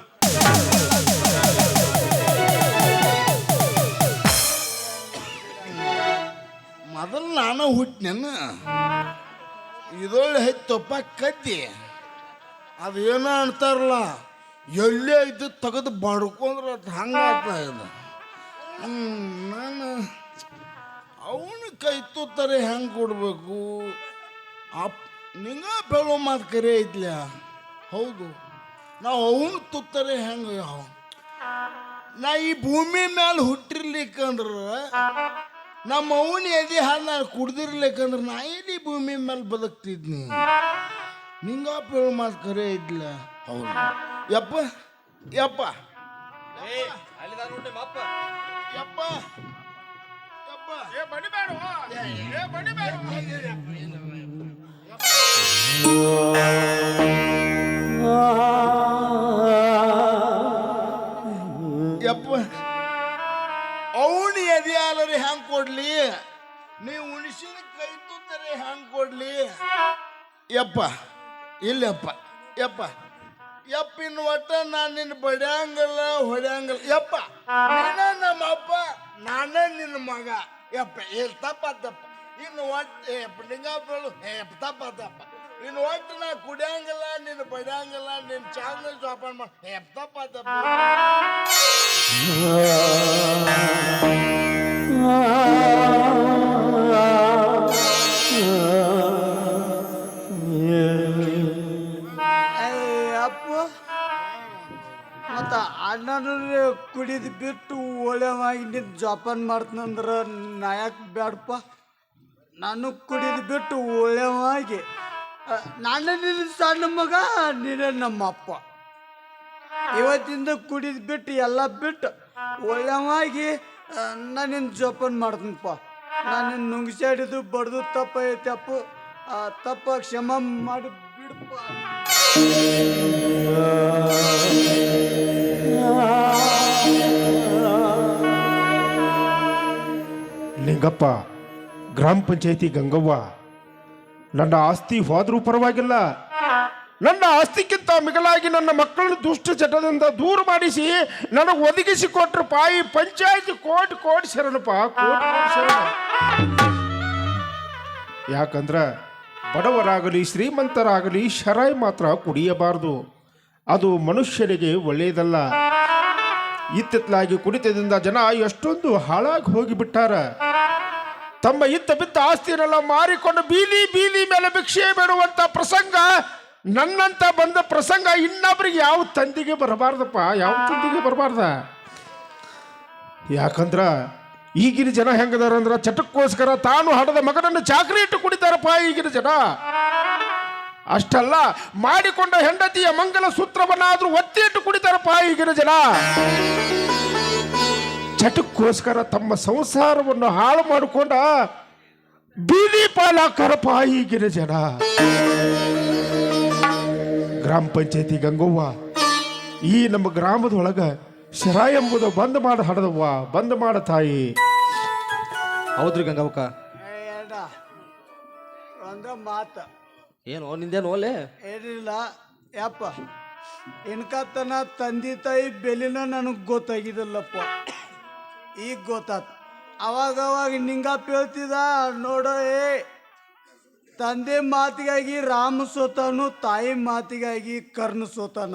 ಮೊದಲು ನಾನು ಹುಟ್ಟಿನ ಇದೊಳ್ಳೆ ಹೆಚ್ಚಪ್ಪ ಕದ್ದಿ ಅದೇನೋ ಅಂತಾರಲ್ಲ, ಎಲ್ಲೇ ಇದ್ದು ತೆಗೆದು ಬಡ್ಕೊಂಡ್ರೆ ಅದು ಹಂಗೆ ಆಗ್ತಾ ಇದೆ. ನಾನು ಅವನ ಕೈ ತುತ್ತಾರೆ ಹೆಂಗೆ ಕೊಡಬೇಕು? ನಿಂಗ ಬೆಳೋ ಮಾತು ಕರೆ ಐತ್ಲ. ಹೌದು, ನಾವು ಅವನು ತುತ್ತಾರೆ ಹೆಂಗೆ? ನಾ ಈ ಭೂಮಿ ಮೇಲೆ ಹುಟ್ಟಿರ್ಲಿಕ್ಕಂದ್ರೆ ನಮ್ಮ ಅವನ ಎದೆ ಹಾಲು ನಾನು ಕುಡ್ದಿರ್ಲಿಕ್ಕಂದ್ರೆ ನಾ ಇಲ್ಲಿ ಭೂಮಿ ಮೇಲೆ ಬದುಕ್ತಿದ್ನಿ. ನಿಂಗಪ್ಪ ಹೇಳೋ ಮಾತು ಕರೆ ಇದ್ಲ. ಹೌದು ಯಪ್ಪ ಯಪ್ಪ ಯಪ್ಪ ಯಪ್ಪ ಅವನು ಎದೆ ಹಾಲರಿ ಹೆಂಗೆ ಕೊಡ್ಲಿ? ನೀವು ಉಣಿಸಿದ ಕೈ ತುತ್ತರೆ ಹೆಂಗೆ ಕೊಡ್ಲಿ? ಯಪ್ಪ ಇಲ್ಲಪ್ಪ ಯಪ್ಪ ಯಪ್ಪಿನ ಒಟ್ಟ ನಾನು ನಿನ್ನ ಬಡಿಯಂಗಲ್ಲ ಹೊಡ್ಯಂಗಲ್ಲ. ಯಪ್ಪ ನೀನ ನಮ್ಮ ಅಪ್ಪ, ನಾನೇ ನಿನ್ನ ಮಗ. ಯಪ್ಪ ಇಲ್ಲಿ ತಪ್ಪ ಇನ್ನು ಒಟ್ಟು ಯಪ್ಪ ನಿಂಗಪ್ಪ ಹೇಳು. ತಪ್ಪ ಇನ್ನು ಒಟ್ಟು ನಾ ಕುಡಿಯಂಗಿಲ್ಲ, ನಿನ್ನ ಬಡಿಯಂಗಿಲ್ಲ, ನಿನ್ನ ಚಾಂದ ಜೋಪಾನ ಮಾಡಿ. ತಪ್ಪ ಅಪ್ಪ ಮತ್ತು ಅಣ್ಣನ ಕುಡಿದು ಬಿಟ್ಟು ಒಳ್ಳೆವಾಗಿ ನಿಂತು ಜೋಪಾನ ಮಾಡ್ತನಂದ್ರೆ ನಾ ಯಾಕೆ ಬೇಡಪ್ಪ? ನಾನು ಕುಡಿದು ಬಿಟ್ಟು ಒಳ್ಳೆವಾಗಿ, ನಾನು ನಿನ್ನ ಸಣ್ಣ ಮಗ, ನೀನೇ ನಮ್ಮಪ್ಪ. ಇವತ್ತಿಂದ ಕುಡಿದು ಬಿಟ್ಟು ಎಲ್ಲ ಬಿಟ್ಟು ಒಳ್ಳೆವಾಗಿ ನಾನು ನಿನ್ನ ಜೋಪಾನ ಮಾಡ್ತೀನಪ್ಪ. ನಾನು ನಿನ್ನ ನುಂಗಿಸಾಡಿದು ಬಡ್ದು ತಪ್ಪೈತಪ್ಪ, ತಪ್ಪ ಕ್ಷಮ ಮಾಡಿ ಬಿಡಪ್ಪ. ಲಿಂಗಪ್ಪ, ಗ್ರಾಮ ಪಂಚಾಯತಿ ಗಂಗವ್ವ, ನನ್ನ ಆಸ್ತಿ ಹೋದ್ರೂ ಪರವಾಗಿಲ್ಲ, ನನ್ನ ಆಸ್ತಿಗಿಂತ ಮಿಗಿಲಾಗಿ ನನ್ನ ಮಕ್ಕಳನ್ನು ದುಷ್ಟ ಚಟದಿಂದ ದೂರ ಮಾಡಿಸಿ ನನಗೆ ಒದಗಿಸಿ ಕೊಟ್ರಪ್ಪ ಈ ಪಂಚಾಯತಿ. ಕೋಟಿ ಶರಣಪ್ಪ, ಕೋಟಿ ಶರಣ. ಯಾಕಂದ್ರ ಬಡವರಾಗಲಿ ಶ್ರೀಮಂತರಾಗಲಿ ಶರಾಯಿ ಮಾತ್ರ ಕುಡಿಯಬಾರದು, ಅದು ಮನುಷ್ಯನಿಗೆ ಒಳ್ಳೆಯದಲ್ಲ. ಇತ್ತಿತ್ತಲಾಗಿ ಕುಡಿತದಿಂದ ಜನ ಎಷ್ಟೊಂದು ಹಾಳಾಗಿ ಹೋಗಿಬಿಟ್ಟಾರ. ತಮ್ಮ ಇತ್ತ ಬಿತ್ತ ಆಸ್ತಿಯನ್ನೆಲ್ಲ ಮಾರಿಕೊಂಡು ಬೀದಿ ಮೇಲೆ ಭಿಕ್ಷೆ ಬೇಡುವಂತ ಪ್ರಸಂಗ, ನನ್ನಂತ ಬಂದ ಪ್ರಸಂಗ ಇನ್ನೊಬ್ಬರಿಗೆ ಯಾವ ತಂದಿಗೆ ಬರಬಾರ್ದಪ್ಪ, ಯಾವ ತಂದಿಗೆ ಬರಬಾರ್ದ. ಯಾಕಂದ್ರ ಈಗಿನ ಜನ ಹೆಂಗದಾರಂದ್ರ ಚಟಕ್ಕೋಸ್ಕರ ತಾನು ಹಡದ ಮಗನನ್ನು ಚಾಕರಿ ಇಟ್ಟು ಕುಡಿತಾರಪ್ಪ ಈಗಿನ ಜನ. ಅಷ್ಟಲ್ಲ, ಮಾಡಿಕೊಂಡ ಹೆಂಡತಿಯ ಮಂಗಲ ಸೂತ್ರವನ್ನಾದ್ರೂ ಒತ್ತಿ ಇಟ್ಟು ಕುಡಿತಾರಪ್ಪ ಈಗಿನ ಜನ. ಚಟಕ್ಕೋಸ್ಕರ ತಮ್ಮ ಸಂಸಾರವನ್ನು ಹಾಳು ಮಾಡಿಕೊಂಡ ಬೀದಿ ಪಾಲಾಕರಪ್ಪ ಈಗಿನ ಜನ. ಗ್ರಾಮ ಪಂಚಾಯತಿ ಗಂಗವ್ವ, ಈ ನಮ್ಮ ಗ್ರಾಮದೊಳಗ ಶರಾಯಿ ಎಂಬುದು ಬಂದ್ ಮಾಡ ಹಡದವ್ವ, ಬಂದ್ ಮಾಡ ತಾಯಿ. ಹೌದ್ರಿ ಗಂಗವಕ್ಕ. ಏಡ ಒಂದ ಮಾತ ಏನು ನಿಂದೇನು ಓಲೆ? ಏನಿಲ್ಲ ಯಪ್ಪ, ಇನ್ಕತ್ತನ ತಂದೆ ತಾಯಿ ಬೆಲೆನ ನನಗೆ ಗೊತ್ತಾಗಿದ್ದಲ್ಲಪ್ಪ. ಈಗ ಗೊತ್ತಾತ. ಅವಾಗ ನಿಂಗಪ್ಪ ಹೇಳ್ತಿದ ನೋಡೋ, ತಂದೆ ಮಾತಿಗಾಗಿ ರಾಮ ಸೋತಾನು, ತಾಯಿ ಮಾತಿಗಾಗಿ ಕರ್ಣ ಸೋತಾನ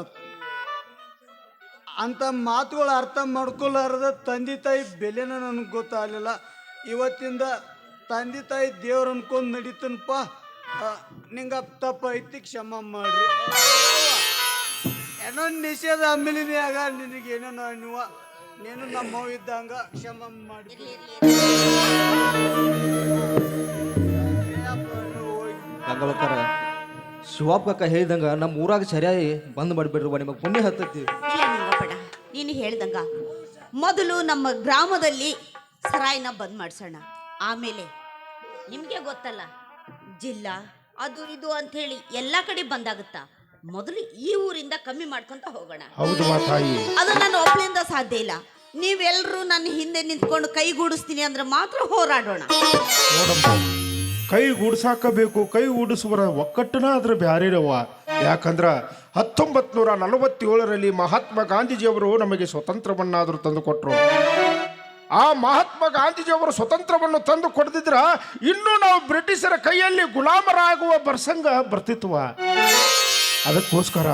ಅಂತ ಮಾತುಗಳು ಅರ್ಥ ಮಾಡ್ಕೊಲಾರದ ತಂದೆ ತಾಯಿ ಬೆಲೆನ ನನಗೆ ಗೊತ್ತಾಗಲಿಲ್ಲ. ಇವತ್ತಿಂದ ತಂದೆ ತಾಯಿ ದೇವ್ರ ಅನ್ಕೊಂಡು ನಡೀತನಪ್ಪ. ನಿಂಗಪ್ಪ ತಪ್ಪ ಐತಿ, ಕ್ಷಮ ಮಾಡ್ರಿ. ಏನೋ ನಿಷೇಧ ಆಮೇಲಿನಾಗ ನಿನಗೇನೋ ನೀನು ನಮ್ಮವ್ ಇದ್ದಂಗ ಕ್ಷಮ ಮಾಡಿ. ಗಂಗವಕ್ಕರ, ಶಿವಪ್ಪ ಕಕ್ಕ ಹೇಳಿದಂಗ ನಮ್ಮ ಊರಾಗ ಸರಿಯಾಗಿ ಬಂದ್ ಮಾಡಿಬಿಡ್ರಿ, ನಿಮಗೆ ಪುಣ್ಯ ಹತ್ತೈತಿ. ಇಲ್ಲ ನಿಂಗಪ್ಪಣ, ನೀನು ಹೇಳ್ದಂಗ ಮೊದಲು ನಮ್ಮ ಗ್ರಾಮದಲ್ಲಿ ಸರಾಯಿನ ಬಂದ್ ಮಾಡ್ಸೋಣ. ಆಮೇಲೆ ನಿಮಗೆ ಗೊತ್ತಲ್ಲ, ಜಿಲ್ಲಾ ಅದು ಇದು ಅಂಥೇಳಿ ಎಲ್ಲ ಕಡೆ ಬಂದಾಗುತ್ತಾ. ಮೊದಲು ಈ ಊರಿಂದ ಕಮ್ಮಿ ಮಾಡ್ಕೊಂತ ಹೋಗೋಣ. ಹೌದು ಮಾತಾಯಿ. ಅದು ನನ್ನ ಒಬ್ಬಳಿಂದ ಸಾಧ್ಯ ಇಲ್ಲ. ನೀವೆಲ್ಲರೂ ನನ್ನ ಹಿಂದೆ ನಿಂತ್ಕೊಂಡು ಕೈಗೂಡಿಸ್ತೀನಿ ಅಂದ್ರೆ ಮಾತ್ರ ಹೋರಾಡೋಣ. ನೋಡಮ್ಮ, ಕೈ ಗೂಡ್ಸಾಕಬೇಕು, ಕೈ ಗೂಡಿಸುವರ ಒಕ್ಕಟ್ಟನ ಅದ್ರ ಬ್ಯಾರೇರವ್ವ. ಯಾಕಂದ್ರ 1947ರಲ್ಲಿ ಮಹಾತ್ಮ ಗಾಂಧೀಜಿಯವರು ನಮಗೆ ಸ್ವತಂತ್ರವನ್ನಾದರೂ ತಂದು ಕೊಟ್ಟರು. ಆ ಮಹಾತ್ಮ ಗಾಂಧೀಜಿಯವರು ಸ್ವತಂತ್ರವನ್ನು ತಂದು ಕೊಡದಿದ್ರ ಇನ್ನೂ ನಾವು ಬ್ರಿಟಿಷರ ಕೈಯಲ್ಲಿ ಗುಲಾಮರಾಗುವ ಪ್ರಸಂಗ ಬರ್ತಿತ್ವ. ಅದಕ್ಕೋಸ್ಕರ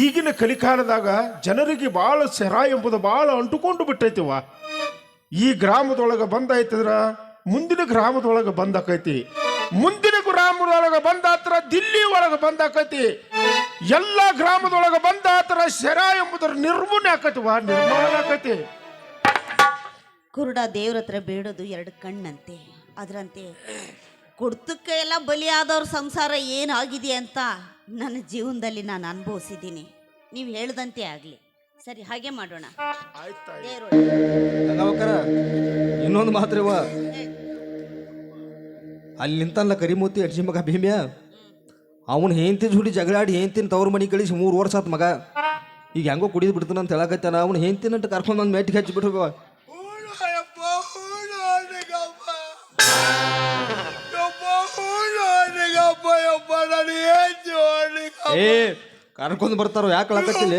ಈಗಿನ ಕಲಿಕಾಲದಾಗ ಜನರಿಗೆ ಭಾಳ ಸೆರ ಎಂಬುದು ಭಾಳ ಅಂಟುಕೊಂಡು ಬಿಟ್ಟೈತಿವ. ಈ ಗ್ರಾಮದೊಳಗೆ ಬಂದಾಯ್ತಂದ್ರ ಮುಂದಿನ ಗ್ರಾಮದೊಳಗೆ ಬಂದಾಕೈತಿ, ಮುಂದಿನ ಗ್ರಾಮದೊಳಗೆ ಬಂದಾತ್ರ ದಿಲ್ಲಿ ಒಳಗೆ ಬಂದಾಕೈತಿ, ಎಲ್ಲ ಗ್ರಾಮದೊಳಗೆ ಬಂದಾತ್ರ ಸೆರ ಎಂಬುದರ ನಿರ್ಮೂಲನೆ ಆಕೈತಿವ, ನಿರ್ಮಾಣ ಆಕೈತಿ. ಕುರುಡ ದೇವ್ರ ಹತ್ರ ಬೇಡೋದು 2 ಕಣ್ಣಂತೆ. ಅದರಂತೆ ಕುಡ್ತಕ್ಕೆ ಎಲ್ಲ ಬಲಿಯಾದವ್ರ ಸಂಸಾರ ಏನಾಗಿದೆ ಅಂತ ನನ್ನ ಜೀವನದಲ್ಲಿ ನಾನು ಅನುಭವಿಸಿದ್ದೀನಿ. ನೀವು ಹೇಳ್ದಂತೆ ಆಗಲಿ. ಸರಿ, ಹಾಗೆ ಮಾಡೋಣ. ದೇವ್ರು ಗಂಗವಕ್ಕರ, ಇನ್ನೊಂದು ಮಾತ್ರವ, ಅಲ್ಲಿ ನಿಂತಲ್ಲ ಕರಿಮೂತಿ ಅಡ್ಜಿ ಮಗ ಭೀಮ್ಯ, ಅವನು ಹೆಂಡತಿ ಜೋಡಿ ಜಗಳಾಡಿ ಹೆಂಡತಿನ ತವ್ರ ಮನೆ ಕಳಿಸಿ 3 ವರ್ಷ ಆತ್ ಮಗ. ಈಗ ಹೆಂಗೋ ಕುಡಿದು ಬಿಡ್ತಾನ ಅಂತ ಹೇಳಕತ್ತಾನ. ಅವ್ನು ಹೆಂಡತಿನಂತ ಕರ್ಕೊಂಡು ಬಂದು ಮೆಟ್ಟಿಗೆ ಹಚ್ಚಿ ಬಿಟ್ರು. ಏ ಕರ್ಕೊಂಡು ಬರ್ತಾರೋ, ಯಾಕೆ ಹೇಳಕತ್ತಿಲ್ಲ?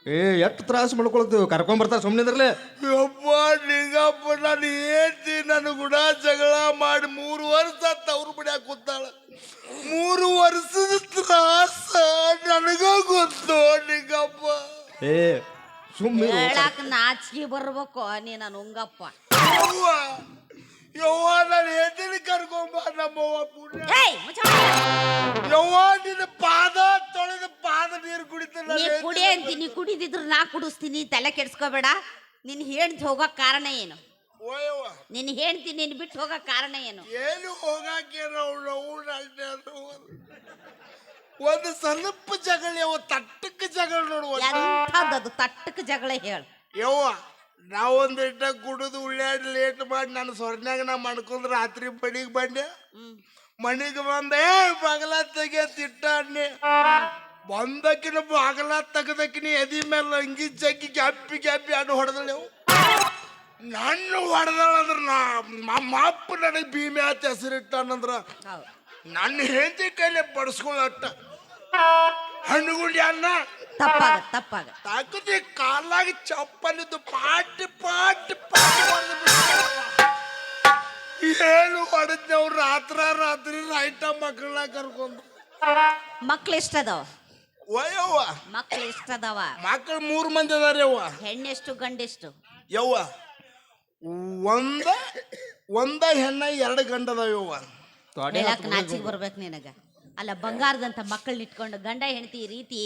ಏ ಎಷ್ಟು ತ್ರಾಸ ಮಾಡ್ಕೊಳ್ತೀವಿ, ಕರ್ಕೊಂಡ್ ಬರ್ತಾರ ಸುಮ್ಮನಿದ್ರಲ್ಲೇ. ಯಪ್ಪ ನಿಂಗಪ್ಪ, ನಾನು ಹೇಳ್ತಿ ನನ್ನ ಗುಡ ಜಗಳ ಮಾಡಿ 3 ವರ್ಷ ಅವ್ರು ಬಿಡ್ಯಾಕ ಕೂತಾಳ. 3 ವರ್ಷದ ತ್ರಾಸ ನನಗ ಗೊತ್ತು ನಿಂಗಪ್ಪ. ಏ ಸುಮ್ಮನೆ ಹೇಳಕ್ ನಾಚಿಕೆ ಬರ್ಬೇಕು ನೀ ನನ್ನ ಉಂಗಪ್ಪ. ಯವ್ವ ನಾನು ಹೇಳ್ತೀನಿ ಕರ್ಕೊಂಬ ನಮ್ಮವ್ವ ಪುಣ್ಯ. ಏಯ್, ಯವ್ವ ನಿನ್ನ ಪಾದ ತೊಳೆದ ಪಾದ ನೀರು ಕುಡಿತಾನ. ನೀ ಕುಡಿ ಅಂತೀನಿ, ಕುಡಿದಿದ್ರು ನಾ ಕುಡಿಸ್ತೀನಿ, ತಲೆ ಕೆಡ್ಸ್ಕೋಬೇಡ. ನಿನ್ ಹೆಂಡ್ತಿ ಹೋಗಕ್ ಕಾರಣ ಏನು? ಓಯವ್ವ ನಿನ್ ಹೆಂಡ್ತಿ ನಿನ್ ಬಿಟ್ಟು ಹೋಗಕ್ ಕಾರಣ ಏನು? ಏನು ಹೋಗಾಕೇನ ಒಂದು ಸ್ವಲ್ಪ ಜಗಳ ಯವ್ವ, ತಟ್ಟಕ್ಕೆ ಜಗಳ ನೋಡುವ. ಎಂಥದ್ದು ತಟ್ಟಕ್ಕೆ ಜಗಳ ಹೇಳು. ಯವ್ವ ನಾವೊಂದಿಟ್ಟ ಕುಡಿದು ಉಳ್ಳಾಡಿ ಲೇಟ್ ಮಾಡಿ ನನ್ನ ಸೊರ್ನ್ಯಾಗ ನಾ ಮಾಡ್ಕೊಂಡ್ ರಾತ್ರಿ ಮನಿಗೆ ಬಂದೆ. ಮನಿಗೆ ಬಂದೆ, ಬಾಗಲ ತೆಗೆ ತಿಟ್ಟ ಅನ್ನಿ. ಬಂದಕ್ಕಿನ ಬಾಗಲ ತೆಗದಕ್ಕಿನ ಎದಿ ಮೇಲೆ ಅಂಗಿ ಜಗ್ಗಿ ಗ್ಯಾಪಿ ಗ್ಯಾಪಿ ಅಡ್ಡು ಹೊಡೆದಳು. ನನ್ನ ಹೊಡೆದಳಂದ್ರ ನಮ್ಮ ಅಪ್ಪ ನನಗೆ ಭೀಮೆ ಆತ ಹೆಸರಿಟ್ಟನಂದ್ರ ನನ್ನ ಹೆಂಡತಿ ಕೈಲಿ ಬಡಿಸ್ಕೊಳ್ಳಟ್ಟ ಹಣ್ಣುಗುಂಡಿ ಅನ್ನ ತಪ್ಪಾಗ ತಾಕತಿ ಕಾಲಾಗಿ ಚಪ್ಪಲಿದ್ದು ಪಾಟಿ ಪಾಟಿ ಪಾಟಿ ಏನು ಹೊಡೆದ್ನವ್ರು ರಾತ್ರಿ ರೈಟ ಮಕ್ಕಳನ್ನ ಕರ್ಕೊಂಡು. ಮಕ್ಳು ಎಷ್ಟದವ? ಯವ್ವ ಮಕ್ಳು ಎಷ್ಟದವ? ಮಕ್ಕಳು 3 ಮಂದಿ ಅದಾರ ಯವ್ವ. ಹೆಣ್ಣೆಷ್ಟು ಗಂಡೆಷ್ಟು? ಯವ್ವ ಒಂದ ಹೆಣ್ಣ 2 ಗಂಡ ಅದಾವ ಯವ್ವ. ಹೇಳಕ್ ನಾಚಿಗೆ ಬರ್ಬೇಕು ನಿನಗ. ಅಲ್ಲ, ಬಂಗಾರದಂತ ಮಕ್ಕಳನ್ನ ಇಟ್ಕೊಂಡು ಗಂಡ ಹೆಂಡತಿ ಈ ರೀತಿ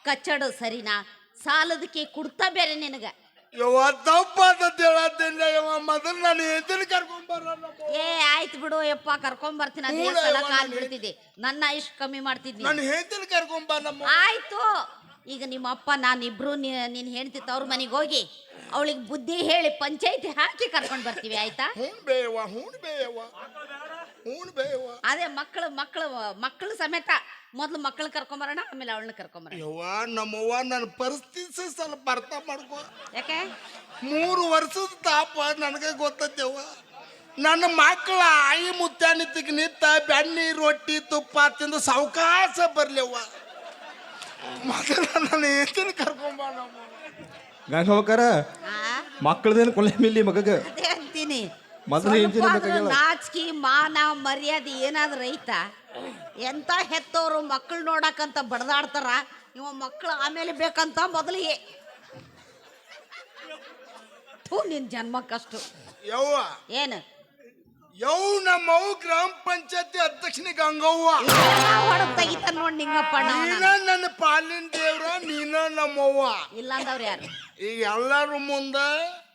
ಕಚ್ಚಡು ಸರಿನಾ? ಸಾಲದಕ್ಕೆ ಕುಡ್ತಾ ಬೇರೆ ನಿನಗ. ಯವ್ವ ತಪ್ಪಾದ ಹೇಳತ್ತೇನೆ ಯವ್ವ. ಮೊದಲು ನಾನು ಹೆಂಡತಿನ ಕರ್ಕೊಂಬರ. ಏ ಆಯ್ತು ಬಿಡು ಯಪ್ಪ, ಕರ್ಕೊಂಡ್ ಬರ್ತೀನಿ. ಅದೇ ಸಲ ಕಾಲ್ ಬಿಡ್ತಿದ್ದೆ, ನನ್ನ ಆಯುಷ್ ಕಮ್ಮಿ ಮಾಡ್ತಿದ್ನಿ. ನಾನು ಹೆಂಡತಿನ ಕರ್ಕೊಂಬ ನಮ್ಮ. ಆಯ್ತು, ಈಗ ನಿಮ್ಮ ಅಪ್ಪ ನಾನಿಬ್ರು ನಿನ್ನ ಹೆಂಡತಿ ತವ್ರ ಮನೆಗೆ ಹೋಗಿ ಅವಳಿಗೆ ಬುದ್ಧಿ ಹೇಳಿ ಪಂಚಾಯಿತಿ ಹಾಕಿ ಕರ್ಕೊಂಡು ಬರ್ತೀವಿ. ಆಯ್ತಾ? ಹ್ಞೂ ಬೇಯವ್ವ. ಹ್ಞೂ ಬೇವ. ಅದೇ ಮಕ್ಕಳು ಸಮೇತ ಮೊದ್ಲು ಮಕ್ಕಳು ಕರ್ಕೊಂಬರೋಣ, ಆಮೇಲೆ ಅವಳನ್ನ ಕರ್ಕೊಂಬರೋಣ. ಯವ್ವ ನಮ್ಮವ್ವ ನನ್ನ ಪರಿಸ್ಥಿತಿ ಸ್ವಲ್ಪ ಅರ್ಥ ಮಾಡ್ಕೊ. ಯಾಕೆ 3 ವರ್ಷದ ತಾಪ ನನಗೆ ಗೊತ್ತೈತೆವ್ವ. ನನ್ನ ಮಕ್ಕಳ ಆಯಿ ಮುತ್ಯಾನಿತ್ತಿಗೆ ನಿಂತ ಬೆಣ್ಣೆ ರೊಟ್ಟಿ ತುಪ್ಪ ತಿಂದು ಸಾವಕಾಶ ಬರ್ಲಿವ್ವ. ಮೊದಲ ನನ್ನ ಹೆಂಡತಿನ ಕರ್ಕೊಂಬ. ಗಂಗವಕರ ಆ? ಮಕ್ಕಳದೇನು ಕೊಲೆ ಮಿಲ್ಲಿ ಮಗಗ ಅದೇ ಅಂತೀನಿ. ಮೊದಲು ಹೆಂಡ್ತಿನ ಸ್ವಲ್ಪ ಆದ್ರೂ ಬೇಕಾಗಿಲ್ಲ. ನಾಚಿಕೆ ಮಾನ ಮರ್ಯಾದೆ ಏನಾದ್ರು ಐತ? ಎಂತ ಹೆತ್ತವರು ಮಕ್ಕಳು ನೋಡಕಂತ ಬಡದಾಡ್ತಾರ, ಇವ ಮಕ್ಕಳು ಆಮೇಲೆ ಬೇಕಂತ ಮೊದಲಿಗೆ ನಿನ್ ಜನ್ಮಕ್ಕಷ್ಟು. ಯವ್ವ ಏನು ನಮ್ಮವ್ವ ಗ್ರಾಮ ಪಂಚಾಯತಿ ಅಧ್ಯಕ್ಷನಿ ಗಂಗವ್ವ. ಹೊಡದ್ ತೆಗಿತ ನೋಡ್ ನಿಂಗಪ್ಪ. ನೀನ ನನ್ನ ಪಾಲಿನ ದೇವ್ರ, ನೀನ ನಮ್ಮವ್ವ. ಇಲ್ಲ ಅಂದವ್ರು ಯಾರು? ಈಗ ಎಲ್ಲಾರು ಮುಂದ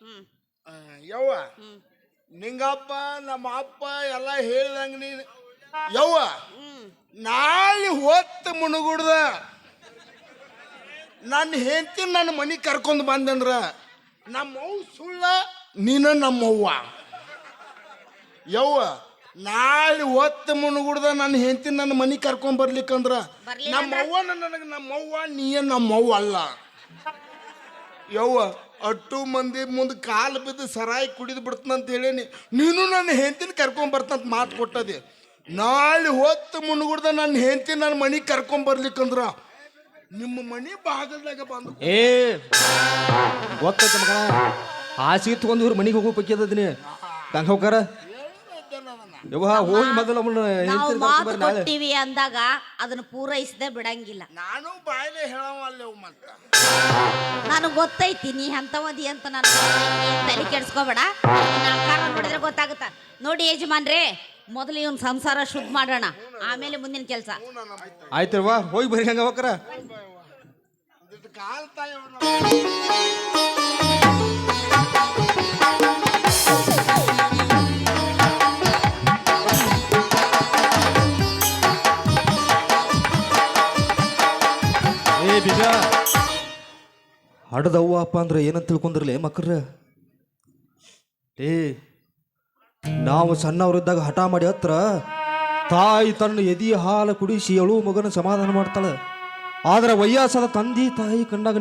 ಹ್ಮ್ ಯವ್ವ ಹ್ಮ್ ನಿಂಗಪ್ಪ ನಮ್ಮ ಅಪ್ಪ ಎಲ್ಲ ಹೇಳ್ದಂಗ ನೀನು ಯವ್ವ ಹ್ಮ್ ನಾಳೆ ಹೊತ್ತು ಮುಣಗುಡ್ದ ನನ್ನ ಹೆಂಡತಿ ನನ್ನ ಮನೆ ಕರ್ಕೊಂಡು ಬಂದಂದ್ರ ನಮ್ಮವ್ವ ಸುಳ್ಳ, ನೀನ ನಮ್ಮವ್ವ. ಯವ್ವ ನಾಳೆ ಹೊತ್ತು ಮುಣಗುಡ್ದ ನನ್ನ ಹೆಂಡತಿ ನನ್ನ ಮನೆ ಕರ್ಕೊಂಡ್ ಬರ್ಲಿಕ್ಕಂದ್ರ ನಮ್ಮವ್ವ ನನಗೆ ನಮ್ಮವ್ವ, ನೀಯ ನಮ್ಮವ್ವ ಅಲ್ಲ. ಯವ್ವ ಅಟ್ಟು ಮಂದಿ ಮುಂದೆ ಕಾಲು ಬಿದ್ದು ಸರಾಯಿ ಕುಡಿದು ಬಿಡ್ತಂತ ಹೇಳೀನಿ, ನೀನು ನನ್ನ ಹೆಂಡತಿನ ಕರ್ಕೊಂಡ್ ಬರ್ತಂತ ಮಾತು ಕೊಟ್ಟದೆ. ನಾಳೆ ಹೊತ್ತು ಮುಣಗುಡ್ದ ನನ್ನ ಹೆಂಡತಿ ನನ್ನ ಮನೆಗೆ ಕರ್ಕೊಂಡ್ ಬರ್ಲಿಕ್ಕಂದ್ರ ನಿಮ್ಮ ಮನೆ ಬಾಗಲ್ದಾಗ ಬಂದು ಏ ಗೊತ್ತೈತೆ ಮಗನ, ಹಾಸಿಗೆ ತಗೊಂಡು ಇವ್ರ ಮನೆಗೆ ಹೋಗೋ ಪೈಕಿ ಅದೀನಿ. ಗಂಗವಕರ ಯವ್ವ ಹೋಗಿ ಮೊದಲು ಅವನ್ನ ನಾವು ಹೆಂಡ್ತಿನ ಮಾತು ಕರ್ಕೊಂಡ್ ಬರ್ರಿ ನಾಳೆ. ಕೊಟ್ಟಿವಿ ಅಂದಾಗ ಅದನ್ನ ಪೂರೈಸದೆ ಬಿಡಂಗಿಲ್ಲ. ನಾನು ಬಾಯಿಲೆ ಹೇಳವಲ್ಲೇವು ಮತ್ತ. ನನಗೆ ಗೊತ್ತೈತಿ ನೀ ಅಂತವದಿ ಅಂತ ನಾನು ತಲೆ ಕೆಡ್ಸ್ಕೋಬೇಡ. ನಿನ್ನ ಆಕಾರ ನೋಡಿದ್ರೆ ಗೊತ್ತಾಗುತ್ತ. ನೋಡಿ ಯಜಮಾನ್ರೇ, ಮೊದಲು ಇವನ್ ಸಂಸಾರ ಶುದ್ಧ ಮಾಡೋಣ, ಆಮೇಲೆ ಮುಂದಿನ ಕೆಲಸ. ಆಯ್ತಲ್ವಾ ಹೋಗಿ ಬರ್ರಿ ಗಂಗವಕರ. ಕಾಲ್ ತಾಯಿ ಏ ಬೀಗ ಹಡದವ್ವ ಅಪ್ಪ ಅಂದ್ರೆ ಏನಂತ ತಿಳ್ಕೊಂಡ್ರಲ್ಲ ಮಕ್ಕಳ್ರ. ಏ ನಾವು ಸಣ್ಣವರಿದ್ದಾಗ ಹಠ ಮಾಡಿ ಹತ್ರ ತಾಯಿ ತನ್ನ ಎದಿ ಹಾಲು ಕುಡಿಸಿ ಅಳು ಮಗನ ಸಮಾಧಾನ ಮಾಡ್ತಾಳೆ. ಆದ್ರೆ ವಯ್ಯಾಸದ ತಂದೆ ತಾಯಿ ಕಂಡಾಗ